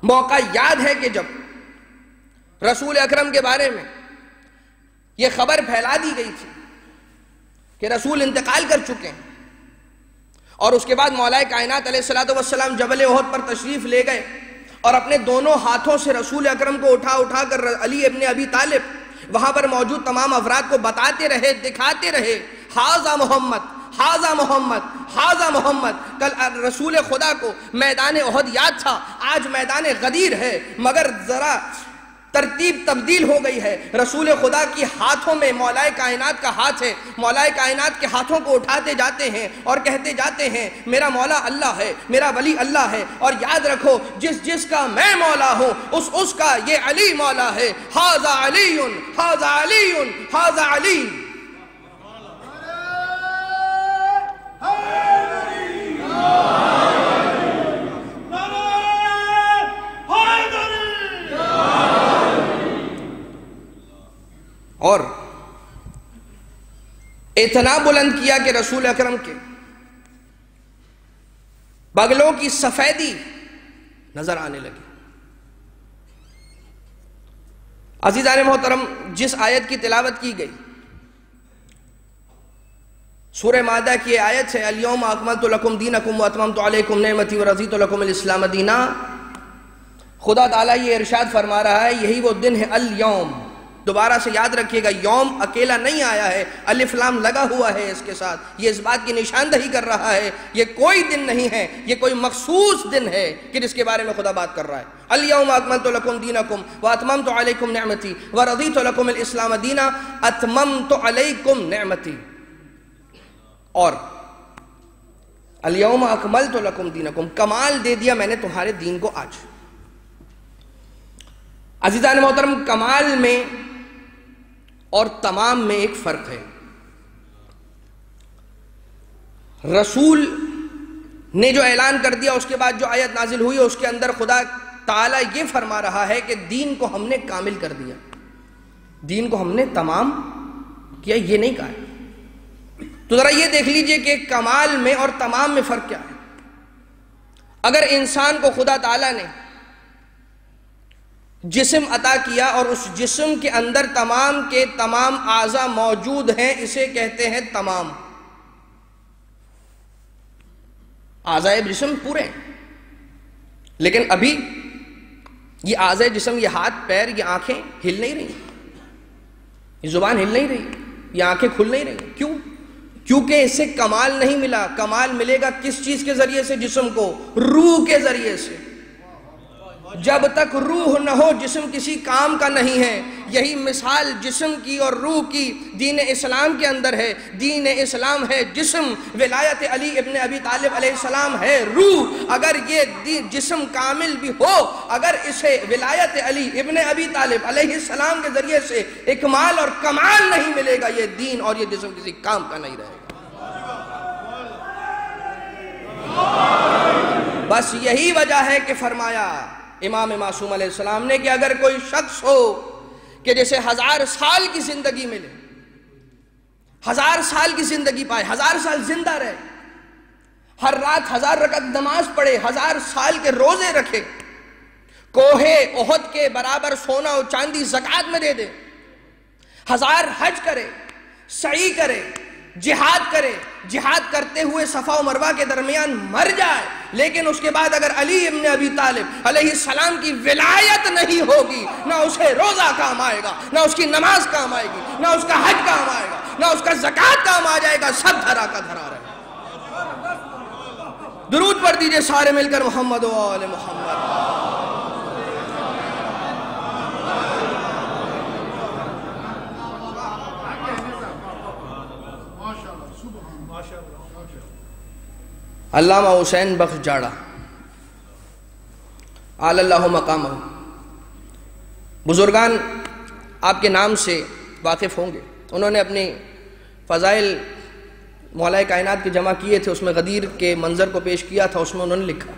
موقع یاد ہے کہ جب رسول اکرم کے بارے میں یہ خبر پھیلا دی گئی تھی کہ رسول انتقال کر چکے ہیں، اور اس کے بعد مولا کائنات علیہ السلام جبل احد پر تشریف لے گئے اور اپنے دونوں ہاتھوں سے رسول اکرم کو اٹھا کر علی ابن ابی طالب وہاں پر موجود تمام افراد کو بتاتے رہے، دکھاتے رہے، ھذا محمد، ھذا محمد، ھذا محمد۔ کل رسول خدا کو میدان احد یاد تھا، آج میدان غدیر ہے، مگر ذرا ترتیب تبدیل ہو گئی ہے۔ رسول خدا کی ہاتھوں میں مولا کائنات کا ہاتھ ہے، مولا کائنات کے ہاتھوں کو اٹھاتے جاتے ہیں اور کہتے جاتے ہیں میرا مولا اللہ ہے، میرا ولی اللہ ہے، اور یاد رکھو جس کا میں مولا ہوں اس کا یہ علی مولا ہے۔ ھذا علی، ھذا علی، ھذا علی۔ اور اتنا بلند کیا کہ رسول اکرم کے بغلوں کی سفیدی نظر آنے لگی۔ عزیزان محترم، جس آیت کی تلاوت کی گئی سورہ مائدہ کی آیت ہے، الیوم اکملت لکم دینکم واتممت علیکم نعمتی ورضیت لکم الاسلام دینا۔ خدا تعالیٰ یہ ارشاد فرما رہا ہے یہی وہ دن ہے الیوم۔ دوبارہ سے یاد رکھیے گا، یوم اکیلا نہیں آیا ہے، الف لام لگا ہوا ہے اس کے ساتھ، یہ اس بات کی نشاندہی کر رہا ہے یہ کوئی دن نہیں ہے، یہ کوئی مخصوص دن ہے کہ جس کے بارے میں خدا بات کر رہا ہے۔ الیوم اکملت لکم دینکم واتممت علیکم نعمتی ورضیت لکم الاسلام دینا، اتممت علیکم نعمتی، اور الیوم اکملت لکم دینکم، کمال دے دیا میں نے تمہارے دین کو آج۔ عزیزان محترم، کمال میں اور تمام میں ایک فرق ہے۔ رسول نے جو اعلان کر دیا اس کے بعد جو آیت نازل ہوئی اس کے اندر خدا تعالیٰ یہ فرما رہا ہے کہ دین کو ہم نے کامل کر دیا، دین کو ہم نے تمام کیا، یہ نہیں کہا ہے۔ تو ذرا یہ دیکھ لیجئے کہ کمال میں اور تمام میں فرق کیا ہے۔ اگر انسان کو خدا تعالیٰ نے جسم عطا کیا اور اس جسم کے اندر تمام کے تمام اعضاء موجود ہیں، اسے کہتے ہیں تمام، اعضاء جسم پورے ہیں، لیکن ابھی یہ اعضاء جسم، یہ ہاتھ پیر، یہ آنکھیں ہل نہیں رہی، یہ زبان ہل نہیں رہی، یہ آنکھیں کھل نہیں رہی۔ کیوں؟ کیونکہ اسے کمال نہیں ملا۔ کمال ملے گا کس چیز کے ذریعے سے؟ جسم کو، روح کے ذریعے سے۔ جب تک روح نہ ہو جسم کسی کام کا نہیں ہے۔ یہی مثال جسم کی اور روح کی دین اسلام کے اندر ہے۔ دین اسلام ہے جسم، ولایت علی ابن ابی طالب علیہ السلام ہے روح۔ اگر یہ جسم کامل بھی ہو، اگر اسے ولایت علی ابن ابی طالب علیہ السلام کے ذریعے سے اکمال اور کمال نہیں ملے گا، یہ دین اور یہ جسم کسی کام کا نہیں رہے گا۔ بس یہی وجہ ہے کہ فرمایا امام معصوم علیہ السلام نے کہ اگر کوئی شخص ہو کہ جیسے 1000 سال کی زندگی ملے، 1000 سال کی زندگی پائے، 1000 سال زندہ رہے، ہر رات 1000 رکعت نماز پڑھے، 1000 سال کے روزے رکھے، کوہ احد کے برابر سونا اور چاندی زکوٰۃ میں دے دے، 1000 حج کرے، سعی کرے، جہاد کرے، جہاد کرتے ہوئے صفا و مروہ کے درمیان مر جائے، لیکن اس کے بعد اگر علی ابن ابی طالب علیہ السلام کی ولایت نہیں ہوگی، نہ اسے روزہ کام آئے گا، نہ اس کی نماز کام آئے گی، نہ اس کا حج کام آئے گا، نہ اس کا زکوٰۃ کام آ جائے گا، سب دھرا کا دھرا رہے گا۔ درود پڑھ دیجئے سارے مل کر محمد و آل محمد۔ علامہ حسین بخش جاڑا اعلی اللہ مقامہ، بزرگان آپ کے نام سے واقف ہوں گے۔ انہوں نے اپنی فضائل مولا کائنات کے جمع کیے تھے، اس میں غدیر کے منظر کو پیش کیا تھا۔ اس میں انہوں نے لکھا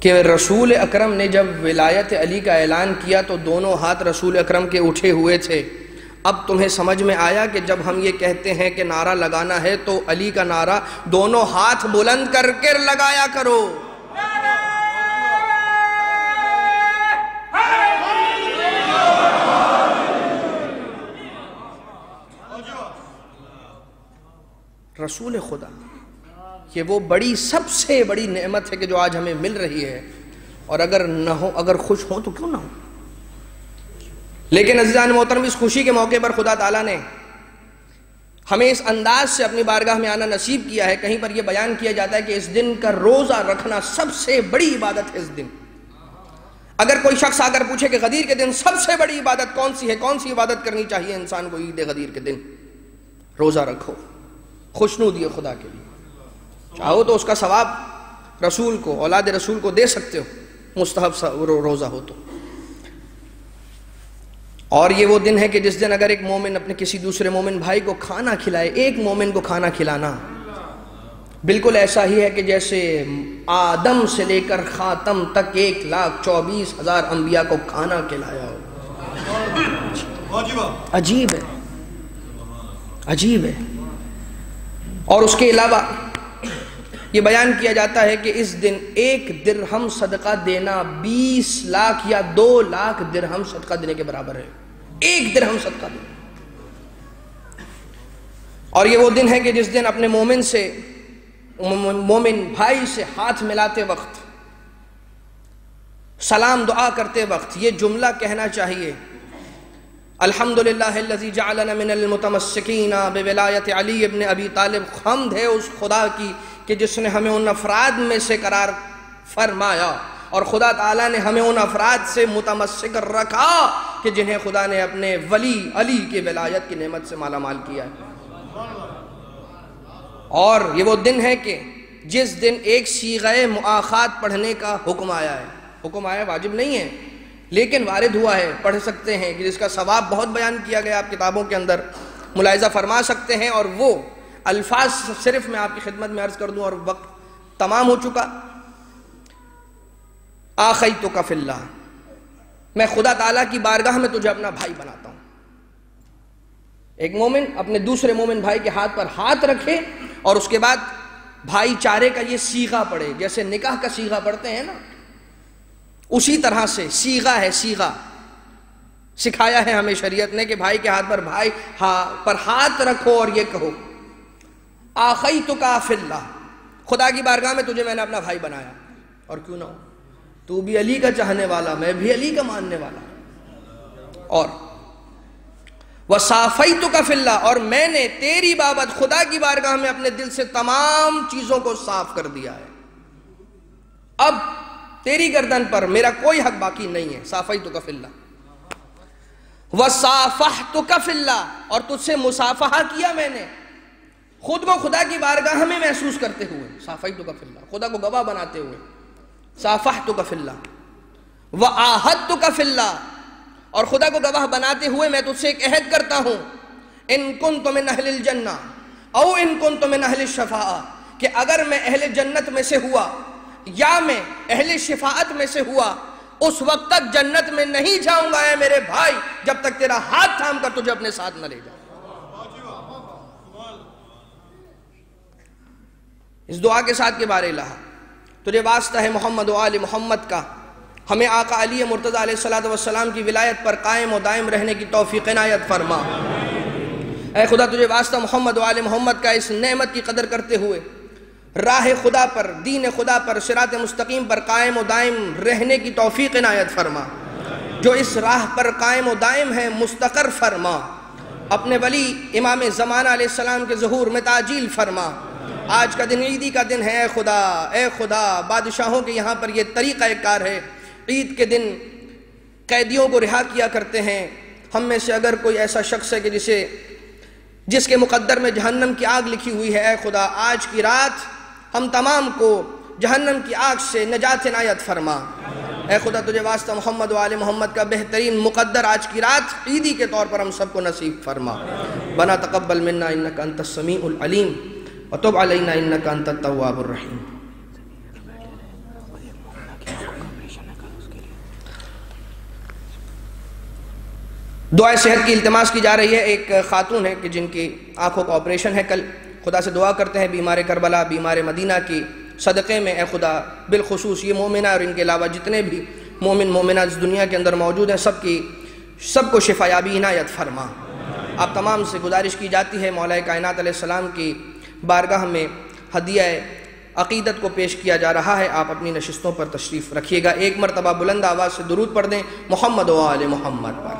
کہ رسول اکرم نے جب ولایت علی کا اعلان کیا تو دونوں ہاتھ رسول اکرم کے اٹھے ہوئے تھے۔ اب تمہیں سمجھ میں آیا کہ جب ہم یہ کہتے ہیں کہ نعرہ لگانا ہے تو علی کا نعرہ دونوں ہاتھ بلند کر کے لگایا کرو۔ رسول خدا، کہ وہ بڑی سب سے بڑی نعمت ہے کہ جو آج ہمیں مل رہی ہے، اور اگر نہ ہو، اگر خوش ہوں تو کیوں نہ ہو۔ لیکن عزیزان محترم، اس خوشی کے موقع پر خدا تعالیٰ نے ہمیں اس انداز سے اپنی بارگاہ میں آنا نصیب کیا ہے۔ کہیں پر یہ بیان کیا جاتا ہے کہ اس دن کا روزہ رکھنا سب سے بڑی عبادت ہے۔ اس دن اگر کوئی شخص آ کر پوچھے کہ غدیر کے دن سب سے بڑی عبادت کون سی ہے، کون سی عبادت کرنی چاہیے انسان کو عید غدیر کے دن، روزہ رکھو، خوشنودی خدا کے لیے۔ چاہو تو اس کا ثواب رسول کو، اولاد رسول کو دے سکتے ہو، مستحب روزہ ہو تو۔ اور یہ وہ دن ہے کہ جس دن اگر ایک مومن اپنے کسی دوسرے مومن بھائی کو کھانا کھلائے، ایک مومن کو کھانا کھلانا بالکل ایسا ہی ہے کہ جیسے آدم سے لے کر خاتم تک 1,24,000 انبیاء کو کھانا کھلایا ہو۔ عجیب ہے، عجیب ہے۔ اور اس کے علاوہ یہ بیان کیا جاتا ہے کہ اس دن 1 درہم صدقہ دینا 20 لاکھ یا 2 لاکھ درہم صدقہ دینے کے برابر ہے۔ 1 درہم صدقہ دینا۔ اور یہ وہ دن ہے کہ جس دن اپنے مومن بھائی سے ہاتھ ملاتے وقت، سلام دعا کرتے وقت یہ جملہ کہنا چاہیے، الحمدللہ الذی جعلنا من المتمسکین بولایت علی ابن ابی طالب۔ حمد ہے اس خدا کی کہ جس نے ہمیں ان افراد میں سے قرار فرمایا، اور خدا تعالیٰ نے ہمیں ان افراد سے متمسک رکھا کہ جنہیں خدا نے اپنے ولی علی کی ولایت کی نعمت سے مالا مال کیا ہے۔ اور یہ وہ دن ہے کہ جس دن ایک صیغہ مؤاخات پڑھنے کا حکم آیا ہے۔ حکم آیا، واجب نہیں ہے لیکن وارد ہوا ہے، پڑھ سکتے ہیں، کہ جس کا ثواب بہت بیان کیا گیا آپ کتابوں کے اندر ملاحظہ فرما سکتے ہیں۔ اور وہ الفاظ صرف میں آپ کی خدمت میں عرض کر دوں اور وقت تمام ہو چکا۔ آخیتک فی اللہ، میں خدا تعالیٰ کی بارگاہ میں تجھے اپنا بھائی بناتا ہوں۔ ایک مومن اپنے دوسرے مومن بھائی کے ہاتھ پر ہاتھ رکھے اور اس کے بعد بھائی چارے کا یہ صیغہ پڑھے، جیسے نکاح کا صیغہ پڑھتے ہیں نا، اسی طرح سے صیغہ ہے، صیغہ سکھایا ہے ہمیں شریعت نے کہ بھائی کے ہاتھ پر ہاتھ رکھو اور یہ کہو آخیتک فی اللہ، خدا کی بارگاہ میں تجھے میں نے اپنا بھائی بنایا، اور کیوں نہ ہو، تو بھی علی کا چاہنے والا، میں بھی علی کا ماننے والا۔ اور وَصَافَيْتُكَ فِي اللَّهِ، اور میں نے تیری بابت خدا کی بارگاہ میں اپنے دل سے تمام چیزوں کو صاف کر دیا ہے، اب تیری گردن پر میرا کوئی حق باقی نہیں ہے۔ صَافَيْتُكَ فِي اللَّهِ وَصَافَحْتُكَ فِي اللَّهِ، اور تجھ سے مصافحہ کیا میں نے، خود کو خدا کی بارگاہ میں محسوس کرتے ہوئے، صَافَيْتُكَ فِي اللَّهِ، خدا کو گواہ بناتے ہوئے، صَافَحْتُكَ فِي اللَّهِ وَآحَدْتُكَ فِي اللَّهِ، اور خدا کو گواہ بناتے ہوئے میں تجھ سے ایک عہد کرتا ہوں، ان کنت من اہل الجنہ او ان کنت من اہل الشفاعہ، کہ اگر میں اہل جنت میں سے ہوا یا میں اہل شفاعت میں سے ہوا، اس وقت تک جنت میں نہیں جاؤں گا اے میرے بھائی جب تک تیرا ہاتھ تھام کر تجھے اپنے ساتھ نہ لے جاؤں۔ اس دعا کے ساتھ کے بارے الہا، تجھے واسطہ ہے محمد و آل محمد کا، ہمیں آقا علی مرتضیٰ علیہ السلام کی ولایت پر قائم و دائم رہنے کی توفیق عنایت فرما۔ اے خدا تجھے واسطہ محمد و آل محمد کا اس نعمت کی قدر کرتے ہوئے راہ خدا پر، دین خدا پر، صراط مستقیم پر قائم و دائم رہنے کی توفیق عنایت فرما۔ جو اس راہ پر قائم و دائم ہے مستقر فرما، اپنے ولی امام زمانہ علیہ السلام کے ظہور میں تعجیل فرما۔ آج کا دن عیدی کا دن ہے، اے خدا بادشاہوں کے یہاں پر یہ طریقہ کار ہے، عید کے دن قیدیوں کو رہا کیا کرتے ہیں۔ ہم میں سے اگر کوئی ایسا شخص ہے کہ جس کے مقدر میں جہنم کی آگ لکھی ہوئی ہے، اے خدا آج کی رات ہم تمام کو جہنم کی آگ سے نجات عنایت فرما۔ اے خدا تجھے واسطہ محمد و آل محمد کا بہترین مقدر آج کی رات عیدی کے طور پر ہم سب کو نصیب فرما۔ بنا تقبل منا انک انت السمیع العلیم وتب علینا انک انت التواب الرحیم۔ دعائے صحت کی التماس کی جا رہی ہے۔ ایک خاتون ہے کہ جن کی آنکھوں کا آپریشن ہے، کل خدا سے دعا کرتے ہیں بیمار کربلا، بیمار مدینہ کی صدقے میں اے خدا بالخصوص یہ مومنہ اور ان کے علاوہ جتنے بھی مومن مومنہ اس دنیا کے اندر موجود ہیں سب کو شفایابی عنایت فرما۔ آپ تمام سے گزارش کی جاتی ہے مولا کائنات علیہ السلام کی بارگاہ میں ہدیہ عقیدت کو پیش کیا جا رہا ہے. آپ اپنی نشستوں پر تشریف رکھیے گا. ایک مرتبہ بلند آواز سے درود پڑھ دیں محمد و آل محمد پر.